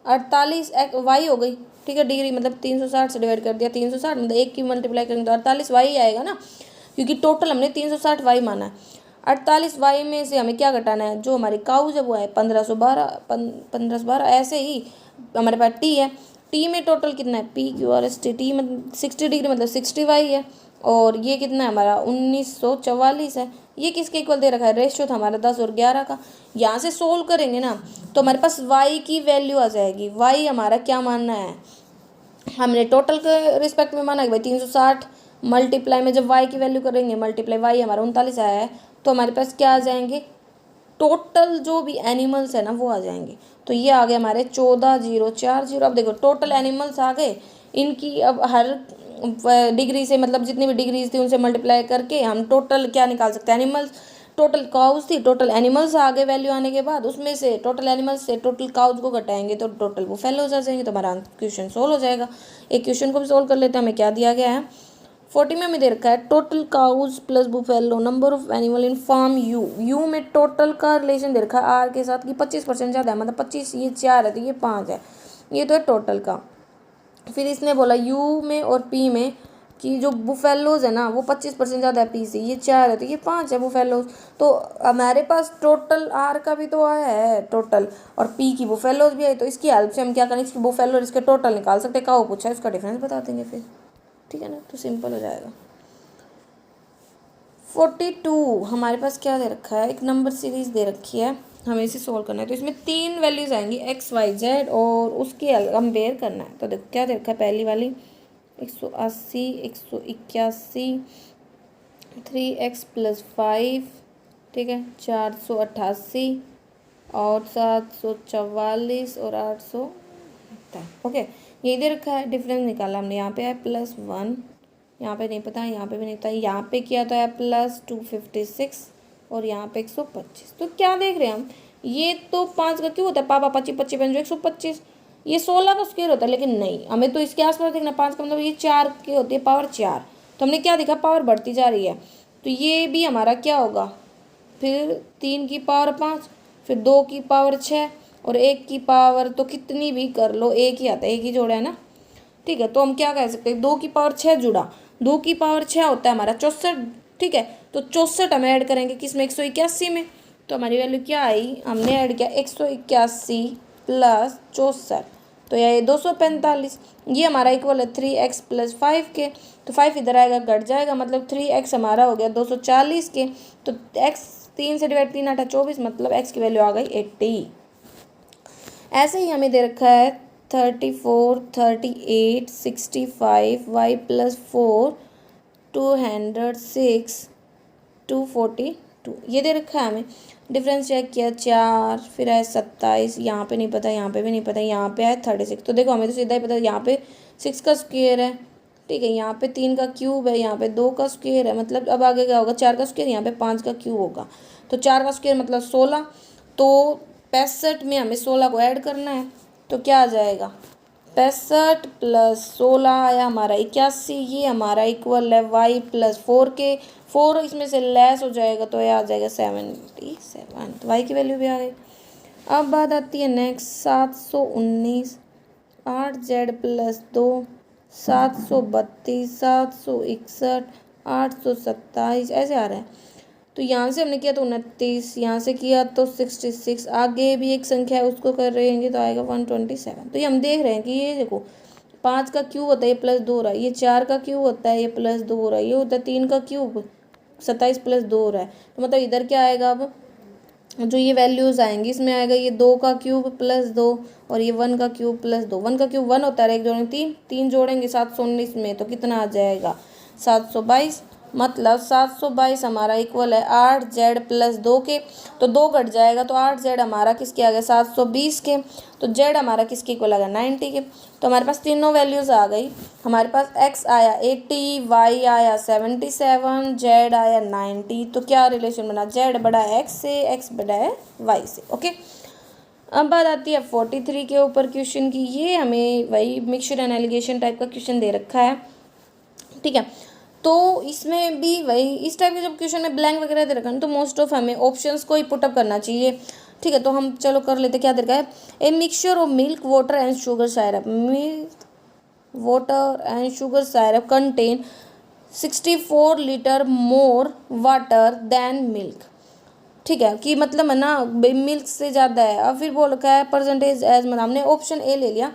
48 वाई हो गई, ठीक है, डिग्री मतलब 360 से डिवाइड कर दिया, 360 मतलब एक की मल्टीप्लाई करेंगे तो 48 वाई आएगा ना, क्योंकि टोटल हमने 360 वाई माना है। 48 वाई में से हमें क्या घटाना है, जो हमारी काउज है वो है 1512, ऐसे ही हमारे पास टी है, टी में टोटल कितना है, P Q R S T, T मतलब 60 डिग्री मतलब 60 वाई है, और ये कितना है हमारा 1944 है। ये किसके इक्वल दे रखा है, रेशियो था हमारा 10 और 11 का। यहाँ से सोल्व करेंगे ना तो हमारे पास y की वैल्यू आ जाएगी। y हमारा क्या मानना है, हमने टोटल के रिस्पेक्ट में माना है भाई 360 मल्टीप्लाई में जब y की वैल्यू करेंगे मल्टीप्लाई y हमारा 39 आया है, तो हमारे पास क्या आ जाएंगे, टोटल जो भी एनिमल्स है ना वो आ जाएंगे। तो ये आ गए हमारे 14040। अब देखो टोटल एनिमल्स आ गए, इनकी अब हर डिग्री से मतलब जितनी भी डिग्रीज थी उनसे मल्टीप्लाई करके हम टोटल क्या निकाल सकते हैं, एनिमल्स। टोटल काउज थी, टोटल एनिमल्स आ गए वैल्यू आने के बाद, उसमें से टोटल एनिमल्स से टोटल काउज को घटाएंगे तो टोटल बुफेलोज आ जाएंगे, तो हमारा क्वेश्चन सोल्व हो जाएगा। एक क्वेश्चन को भी सोल्व कर लेते हैं, हमें क्या दिया गया है 40 में हमें दे रखा है total cows plus buffalo number of animal in farm U में टोटल का रिलेशन दे रखा है आर के साथ कि 25% ज़्यादा है, मतलब 25 ये 4 है तो ये 5 है, ये तो है टोटल का। फिर इसने बोला यू में और पी में कि जो बुफेलोज है ना वो 25% ज़्यादा है पी से, ये 4 है तो ये 5 है बुफेलोज। तो हमारे पास टोटल आर का भी तो आया है टोटल, और पी की बुफेलोज भी है, तो इसकी हेल्प से हम क्या करेंगे, इसकी बुफेलो इसके टोटल निकाल सकते हैं, क्या वो पूछा है उसका डिफरेंस बता देंगे फिर, ठीक है ना, तो सिंपल हो जाएगा। 42 हमारे पास क्या दे रखा है, एक नंबर सीरीज दे रखी है, हमें इसे सोल्व करना है। तो इसमें 3 वैल्यूज आएंगी एक्स वाई जेड, और उसके कंपेयर करना है। तो देखो क्या दे रखा है, पहली वाली 180, 181, 3x + 5, ठीक है, 488 और 744 और 800। ओके, ये दे रखा है, डिफरेंस निकाला हमने, यहाँ पे है +1, यहाँ पे नहीं पता, यहाँ पे भी नहीं पता, यहाँ पे किया तो है +256 और यहाँ पे 125। तो क्या देख रहे हैं हम, ये तो 5 का क्यों होता है पापा, 25 25 जो 125, ये 16 का स्क्वायर होता है, लेकिन नहीं, हमें तो इसके आसपास देखना, 5 का मतलब ये 4 की होती है पावर 4, तो हमने क्या देखा, पावर बढ़ती जा रही है, तो ये भी हमारा क्या होगा, फिर 3 की पावर 5, फिर 2 की पावर 6 और 1 की पावर तो कितनी भी कर लो एक ही आता है, एक ही जोड़ा है ना, ठीक है। तो हम क्या कह सकते हैं, 2 की पावर 6 जुड़ा, 2 की पावर 6 होता है हमारा 64, ठीक है, तो 64 हम ऐड करेंगे किसमें, 181 में, तो हमारी वैल्यू क्या आई, हमने ऐड किया 181 + 64, तो ये 245, ये हमारा इक्वल है 3x + 5 के, तो 5 इधर आएगा घट जाएगा, मतलब 3x हमारा हो गया 240 के, तो x 3 से डिवाइड 3 8 24, मतलब x की वैल्यू आ गई 80। ऐसे ही हमें दे रखा है 34, 38, 65, y + 4, 206, 242, ये दे रखा है हमें। डिफरेंस चेक किया 4, फिर है 27, यहाँ पे नहीं पता, यहाँ पे भी नहीं पता, यहाँ पे है 36। तो देखो हमें तो सीधा ही पता है, यहाँ पे 6 का स्क्वायर है, ठीक है, यहाँ पे 3 का क्यूब है, यहाँ पे 2 का स्क्वायर है, मतलब अब आगे क्या होगा, 4 का स्क्वायर, यहाँ पे 5 का क्यूब होगा, तो 4 का स्क्वायर मतलब 16, तो 65 में हमें 16 को ऐड करना है, तो क्या आ जाएगा, 65 + 16 आया हमारा 81, ये हमारा इक्वल है y + 4 के, 4 इसमें से लेस हो जाएगा तो ये आ जाएगा 77, तो y की वैल्यू भी आ गई। अब बात आती है नेक्स्ट 719, 8z + 2, 732, 761, 827, ऐसे आ रहा है। तो यहाँ से हमने किया तो 29, यहाँ से किया तो 66, आगे भी एक संख्या है उसको कर रहेंगे तो आएगा 127। तो ये हम देख रहे हैं कि ये देखो 5 का क्यूब होता है ये +2 हो रहा है, ये 4 का क्यूब होता है ये +2 हो रहा है, ये होता है 3 का क्यूब 27 + 2 हो रहा है, तो मतलब इधर क्या आएगा, अब जो ये वैल्यूज़ आएंगी इसमें आएगा ये 2 का क्यूब +2 और ये 1 का क्यूब +2, 1 का क्यूब 1 होता है, एक जोड़ेंगे 3, 3 जोड़ेंगे 719 में तो कितना आ जाएगा 722, मतलब 722 हमारा इक्वल है 8Z प्लस 2 के, तो 2 घट जाएगा तो 8Z हमारा किसके आ गया 720 के, तो Z हमारा किसके इक्वल आ गया 90 के। तो हमारे पास तीनों वैल्यूज़ आ गई। हमारे पास X आया 80, Y आया 77, Z आया 90। तो क्या रिलेशन बना, Z बड़ा है X से, X बड़ा है Y से। ओके, अब बात आती है 43 के ऊपर क्वेश्चन की। ये हमें वही मिक्सचर एंड एलिगेशन टाइप का क्वेश्चन दे रखा है, ठीक है। तो इसमें भी वही इस टाइप के जब क्वेश्चन में ब्लैंक वगैरह दे रखा है तो मोस्ट ऑफ हमें ऑप्शंस को ही पुटअप करना चाहिए, ठीक है। तो हम चलो कर लेते, क्या दे रखा है, a mixture of milk water and sugar syrup, milk water and sugar syrup contain 64 litre more water than milk, ठीक है। कि मतलब है ना मिल्क से ज़्यादा है। अब फिर बोल रखा है परसेंटेज एज, मतलब हमने ऑप्शन ए ले लिया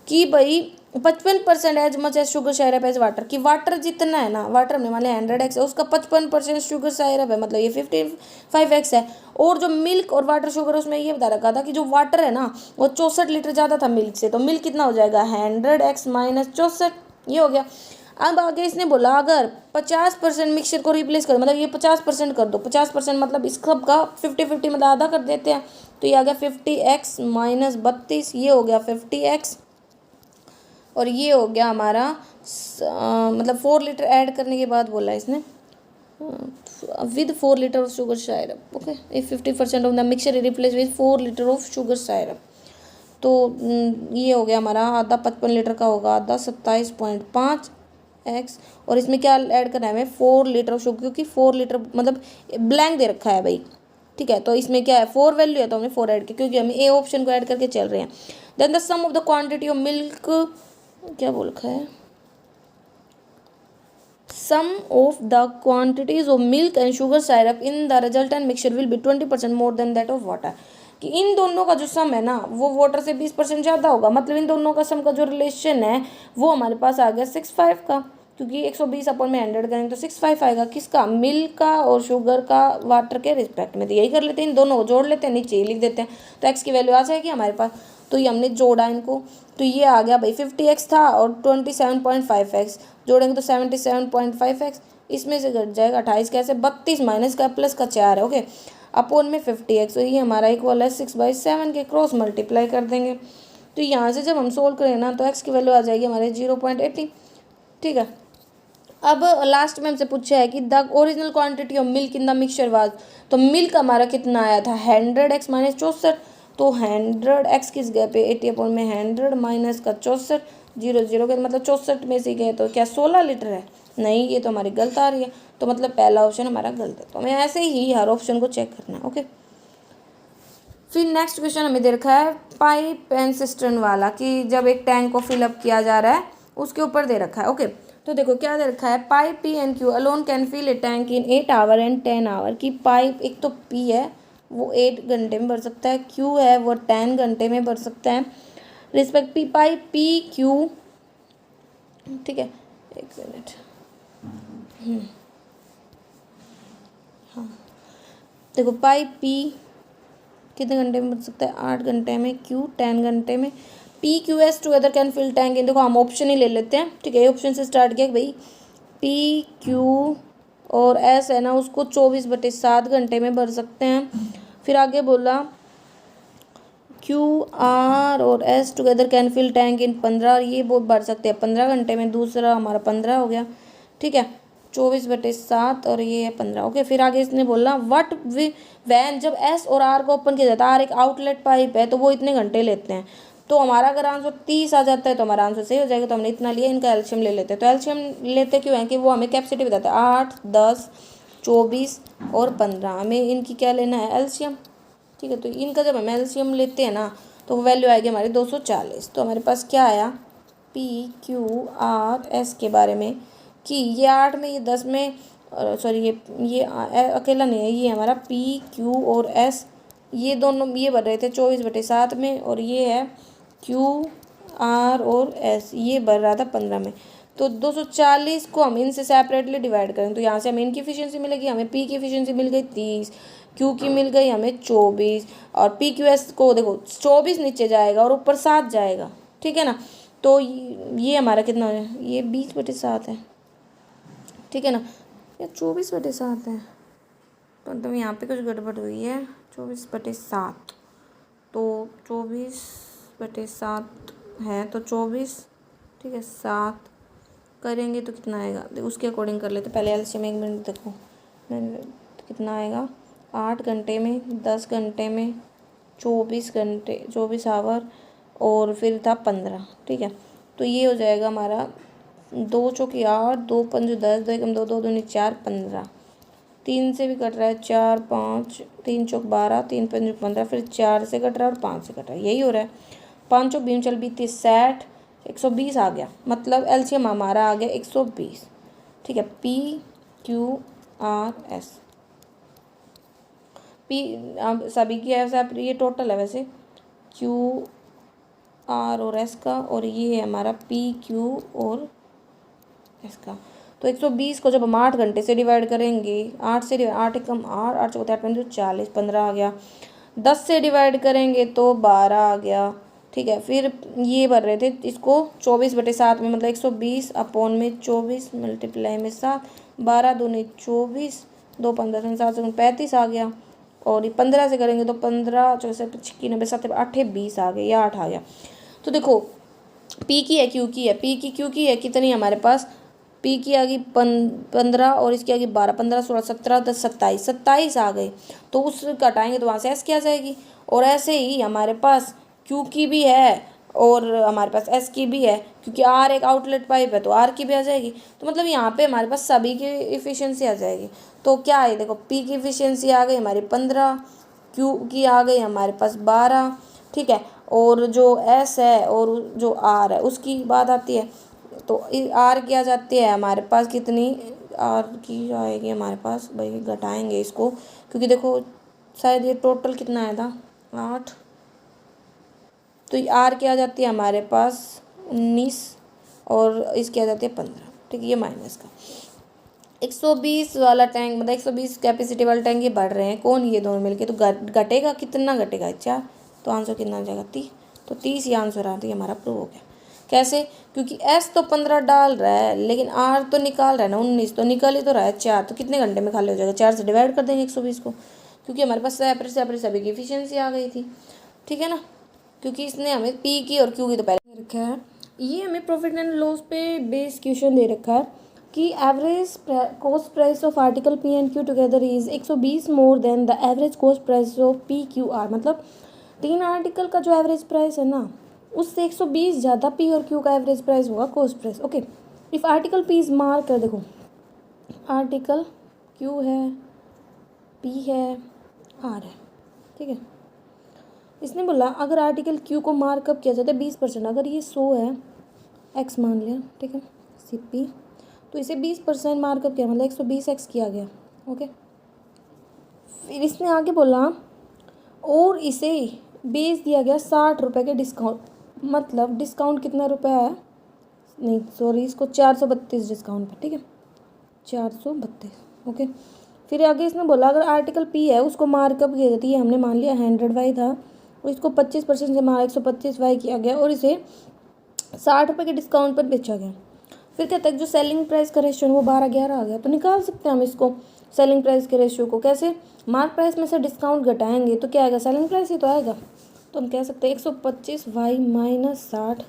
कि भाई 55% as much as sugar syrup as water, कि वाटर जितना है ना, वाटर हमने मान लिया 100x है, उसका 55% शुगर साइरप है, मतलब ये 55x है। और जो मिल्क और वाटर शुगर उसमें ये बता रखा था कि जो वाटर है ना वो 64 लीटर ज़्यादा था मिल्क से, तो मिल्क कितना हो जाएगा 100x माइनस 64, ये हो गया। अब आगे इसने बोला अगर 50% मिक्सचर को रिप्लेस करो, मतलब ये 50% कर दो, 50% मतलब इस सब का 50-50 मतलब आधा कर देते हैं, तो ये आ गया 50x माइनस 32, ये हो गया 50x, और ये हो गया हमारा मतलब 4 लीटर ऐड करने के बाद बोला इसने with 4 litre of sugar syrup. Okay, if 50% of the mixture replace with 4 litre of sugar syrup, तो ये हो गया हमारा आधा 55 लीटर का होगा, आधा 27.5 x, और इसमें क्या ऐड करना है हमें 4 लीटर ऑफ शुगर, क्योंकि 4 लीटर मतलब ब्लैंक दे रखा है भाई, ठीक है। तो इसमें क्या है 4 वैल्यू है, तो हमने 4 ऐड किया क्योंकि हम ए ऑप्शन को ऐड करके चल रहे हैं। Then the sum of the quantity of milk, क्या बोल रखा है, sum of the quantities of milk and sugar syrup in the resultant mixture will be 20% more than that of water, कि इन दोनों का जो सम है ना वो वाटर से 20% ज़्यादा होगा, मतलब इन दोनों का सम का जो रिलेशन है वो हमारे पास आ गया 65 का, क्योंकि 120 अपॉन में 100 करेंगे तो 65 आएगा, किसका, मिल्क का और शुगर का वाटर के रिस्पेक्ट में। तो यही कर लेते हैं, इन दोनों को जोड़ लेते हैं, नीचे ही लिख देते हैं, तो एक्स की वैल्यू आ जाएगी हमारे पास। तो ये हमने जोड़ा इनको, तो ये आ गया भाई 50x था और 27.5x, जोड़ेंगे तो 77.5x, इसमें से घट जाएगा 28, कैसे 32 माइनस का प्लस का 4 है, ओके, अपोन में 50x, तो ये हमारा इक्वल है 6/7 के, क्रॉस मल्टीप्लाई कर देंगे। तो यहाँ से जब हम सोल्व करें ना तो x की वैल्यू आ जाएगी हमारे 0.80, ठीक है। अब लास्ट में हमसे पूछा है कि the original quantity of milk in the mixture was, तो मिल्क हमारा कितना आया था 100x माइनस 64, तो 100x किस गए पे 80 अपॉन में 100 माइनस का 64, 0 के मतलब 64 में से गए तो क्या 16 लीटर है, नहीं ये तो हमारी गलत आ रही है, तो मतलब पहला ऑप्शन हमारा गलत है। तो हमें ऐसे ही हर ऑप्शन को चेक करना है, ओके। फिर नेक्स्ट क्वेश्चन हमें दे रखा है पाइप एंड सिस्टर्न वाला, कि जब एक टैंक को फिलअप किया जा रहा है उसके ऊपर दे रखा है, ओके। तो देखो क्या दे रखा है, pipe P and Q alone can fill a tank in 8 hour and 10 hour, की पाइप एक तो पी है वो 8 घंटे में भर सकता है, क्यू है वो 10 घंटे में भर सकता है, respect P pipe P Q, ठीक है, एक मिनट, हाँ देखो पाइप पी कितने घंटे में भर सकता है 8 घंटे में, क्यू 10 घंटे में, P Q S together can fill tank in, देखो हम ऑप्शन ही ले लेते हैं, ठीक है, ये ऑप्शन से स्टार्ट किया भाई पी क्यू और एस है ना उसको 24/7 घंटे में भर सकते हैं। फिर आगे बोला क्यू आर और S together can fill tank in 15, ये वो भर सकते हैं 15 घंटे में, दूसरा हमारा 15 हो गया, ठीक है, 24/7 और ये है 15, ओके। फिर आगे इसने बोला व्हाट वैन, जब एस और आर को ओपन किया जाता है, आर एक आउटलेट पाइप है तो वो इतने घंटे लेते हैं, तो हमारा अगर आंसर 30 आ जाता है तो हमारा आंसर सही हो जाएगा, तो हमने इतना लिया, इनका एल्शियम ले लेते हैं। तो एल्शियम लेते क्यों हैं कि वो हमें कैपेसिटी बताता है 8, 10, 24 और 15, हमें इनकी क्या लेना है एल्शियम, ठीक है। तो इनका जब हम एल्शियम लेते हैं ना तो वैल्यू आएगी हमारी 240। तो हमारे पास क्या आया पी क्यू आर एस के बारे में, कि ये 8 में ये 10 में सॉरी ये अकेला नहीं है, ये हमारा पी क्यू और एस ये दोनों ये भर रहे थे 24/7 में, और ये है क्यू आर और एस ये भर रहा था 15 में। तो 240 को हम इनसे सेपरेटली डिवाइड करें तो यहाँ से हमें इनकी एफिशिएंसी मिलेगी, हमें पी की एफिशिएंसी मिल गई 30, क्यू की मिल गई हमें 24, और पी क्यू एस को देखो 24 नीचे जाएगा और ऊपर 7 जाएगा, ठीक है ना। तो ये हमारा कितना है, ये 20/7 है, ठीक है ना। या 24/7 है, तो मतलब यहाँ पे कुछ गड़बड़ हुई है। 24/7, तो 24/7 है, तो 24, ठीक है, 7 करेंगे तो कितना आएगा, देखो उसके अकॉर्डिंग कर लेते पहले एलसीएम। 1 मिनट देखो कितना आएगा, 8 घंटे में, 10 घंटे में, 24 घंटे, 24 आवर, और फिर था 15, ठीक है। तो ये हो जाएगा हमारा 2 चौकी 8, 2 पंजे 10, 2 एकम 2, 2 दूनी 4, 15। 3 से भी कट रहा है, 4 5, 3 चौक 12, 3 पंजे 15, फिर 4 से कट रहा है और 5 से कट रहा है, यही हो रहा है। 5 चौक 20 चल 20 60, 120 आ गया, मतलब एलसीएम हमारा आ गया 120, ठीक है। PQRS, पी अब सभी की ऐसा ये टोटल है वैसे, QR और S का, और ये है हमारा PQ और S का। तो 120 को जब हम 8 घंटे से डिवाइड करेंगे, 8 से 8 एकम 8, 8 चौक 8 40, 15 आ गया। 10 से डिवाइड करेंगे तो 12 आ गया, ठीक है। फिर ये भर रहे थे इसको 24/7 में, मतलब 120 अपॉन में 24 मल्टीप्लाई में 7, 12 दूनी 24, 2 15 7 35 आ गया। और ये 15 से करेंगे तो 15 64 96 7 8 20 आ गए, या 8 आ गया। तो देखो पी की है, क्यू की है, पी की क्यू की है कितनी हमारे पास, पी की आ गई 15 और इसकी आ गई 12, 15 16 17 10 27, 27 आ गए। तो उस घटाएंगे तो वहाँ से एस की आ जाएगी। और ऐसे ही हमारे पास क्यू की भी है और हमारे पास एस की भी है, क्योंकि आर एक आउटलेट पाइप है तो आर की भी आ जाएगी। तो मतलब यहाँ पे हमारे पास सभी की इफिशियंसी आ जाएगी। तो क्या है, देखो पी की इफिशियंसी आ गई हमारी 15, क्यू की आ गई हमारे पास 12, ठीक है। और जो एस है और जो आर है उसकी बात आती है, तो आर की आ जाती है हमारे पास कितनी, आर की आएगी हमारे पास, भाई घटाएंगे इसको, क्योंकि देखो शायद ये टोटल कितना आया था 8, तो आर की आ जाती है हमारे पास 19 और इसकी आ जाती है 15, ठीक है। ये माइनस का 120 वाला टैंक, मतलब 120 कैपेसिटी वाला टैंक ये बढ़ रहे हैं कौन, ये दोनों मिलके, तो घटेगा कितना, घटेगा 4, तो आंसर कितना आ जाएगा 30। तो 30 ही आंसर आता है, हमारा प्रूव हो गया। कैसे, क्योंकि एस तो 15 डाल रहा है लेकिन आर तो निकाल रहा है ना 19, तो निकल ही तो रहा है 4, तो कितने घंटे में खाली हो जाएगा, 4 से डिवाइड कर देंगे 120 को, क्योंकि हमारे पास सेपरेट सभी की एफिशिएंसी आ गई थी, ठीक है ना। क्योंकि इसने हमें पी की और क्यू की तो पहले दे रखा है। ये हमें प्रॉफिट एंड लॉस पे बेस क्वेश्चन दे रखा है कि average cost price of article P and Q together is 120 more than the average cost price of PQR। मतलब 3 आर्टिकल का जो एवरेज प्राइस है ना उससे 120 ज़्यादा पी और क्यू का एवरेज प्राइस होगा cost price. Okay, if article P is mark कर, देखो आर्टिकल क्यू है, पी है, आर है, ठीक है। इसने बोला अगर आर्टिकल क्यू को मार्कअप किया जाता है 20%, अगर ये 100 है, एक्स मान लिया, ठीक है, CP, तो इसे 20% मार्कअप किया, मतलब 120x किया गया। ओके, फिर इसने आगे बोला और इसे बेच दिया गया 60 रुपये के डिस्काउंट, मतलब डिस्काउंट कितना रुपया है, नहीं सॉरी, इसको 432 डिस्काउंट पर, ठीक है, 432। ओके, फिर आगे इसने बोला अगर आर्टिकल पी है उसको मार्कअप किया जाती है, हमने मान लिया 100y था और इसको 25% से मारा 125y किया गया और इसे 60 रुपये के डिस्काउंट पर बेचा गया। फिर कहता है जो सेलिंग प्राइस का रेशियो है वो 12-11 आ गया। तो निकाल सकते हैं हम इसको सेलिंग प्राइस के रेशियो को, कैसे, मार्क प्राइस में से डिस्काउंट घटाएंगे तो क्या आएगा, सेलिंग प्राइस ही तो आएगा। तो हम कह सकते हैं 125y माइनस 60,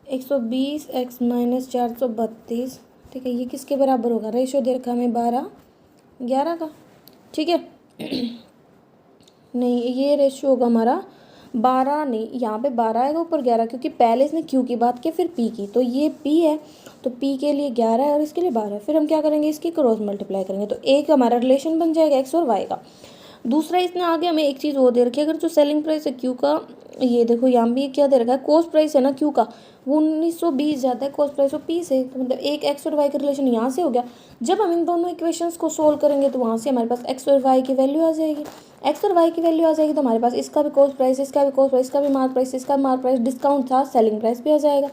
120x माइनस 432, ठीक है। ये किसके बराबर होगा, रेशियो दे रखा हमें 12-11 का, ठीक है। नहीं, ये रेशियो होगा हमारा 12, नहीं यहाँ पे 12 आएगा ऊपर 11, क्योंकि पहले इसने क्यू की बात की फिर पी की, तो ये पी है तो पी के लिए 11 है और इसके लिए 12 है। फिर हम क्या करेंगे, इसकी क्रॉस मल्टीप्लाई करेंगे तो एक हमारा रिलेशन बन जाएगा एक्स और वाई का। दूसरा इसने आगे हमें एक चीज़ वो दे रखी है, अगर जो सेलिंग प्राइस है क्यू का, ये देखो यहाँ भी क्या दे रखा है, कॉस्ट प्राइस है ना क्यू का वो 1920 ज़्यादा है कॉस्ट प्राइस ऑफ पी से, तो मतलब एक एक्स और वाई का रिलेशन यहाँ से हो गया। जब हम इन दोनों इक्वेशंस को सोल्व करेंगे तो वहाँ से हमारे पास एक्स और वाई की वैल्यू आ जाएगी, एक्स और वाई की वैल्यू आ जाएगी तो हमारे पास इसका भी कॉस्ट प्राइस, इसका भी कॉस्ट प्राइस, इसका भी मार्क प्राइस, इसका भी मार्क प्राइस, डिस्काउंट था सेलिंग प्राइस भी आ जाएगा,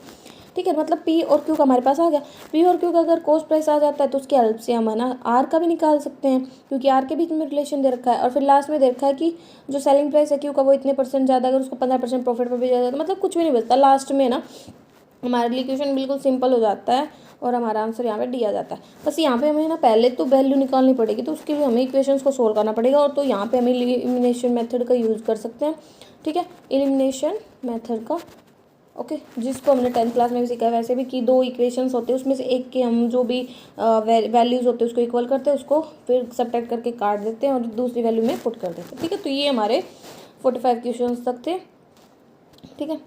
ठीक है। मतलब पी और क्यू का हमारे पास आ गया। पी और क्यू का अगर कॉस्ट प्राइस आ जाता है तो उसकी हेल्प से हम है ना आर का भी निकाल सकते हैं, क्योंकि आर के बीच में रिलेशन दे रखा है। और फिर लास्ट में दे रखा है कि जो सेलिंग प्राइस है क्यू का वो इतने % ज़्यादा, अगर उसको 15% प्रॉफिट पर भी जाता है तो मतलब कुछ भी नहीं बचता लास्ट में ना, हमारे लिए क्वेश्चन बिल्कुल सिंपल हो जाता है और हमारा आंसर यहाँ पे डी आ जाता है। बस यहाँ पे हमें ना पहले तो वैल्यू निकालनी पड़ेगी, तो उसके लिए हमें इक्वेशंस को सोल्व करना पड़ेगा, और तो यहाँ पे हमें एलिमिनेशन मेथड का यूज़ कर सकते हैं। ठीक है, एलिमिनेशन मेथड का, ओके, जिसको हमने 10th क्लास में भी सीखा है। वैसे भी कि 2 इक्वेशंस होते हैं, उसमें से एक के हम जो भी वैल्यूज़ होते हैं उसको इक्वल करते हैं, उसको फिर सब्ट्रैक्ट करके काट देते हैं और दूसरी वैल्यू में पुट कर देते हैं। ठीक है, तो ये हमारे 45 क्वेश्चंस तक थे। ठीक है।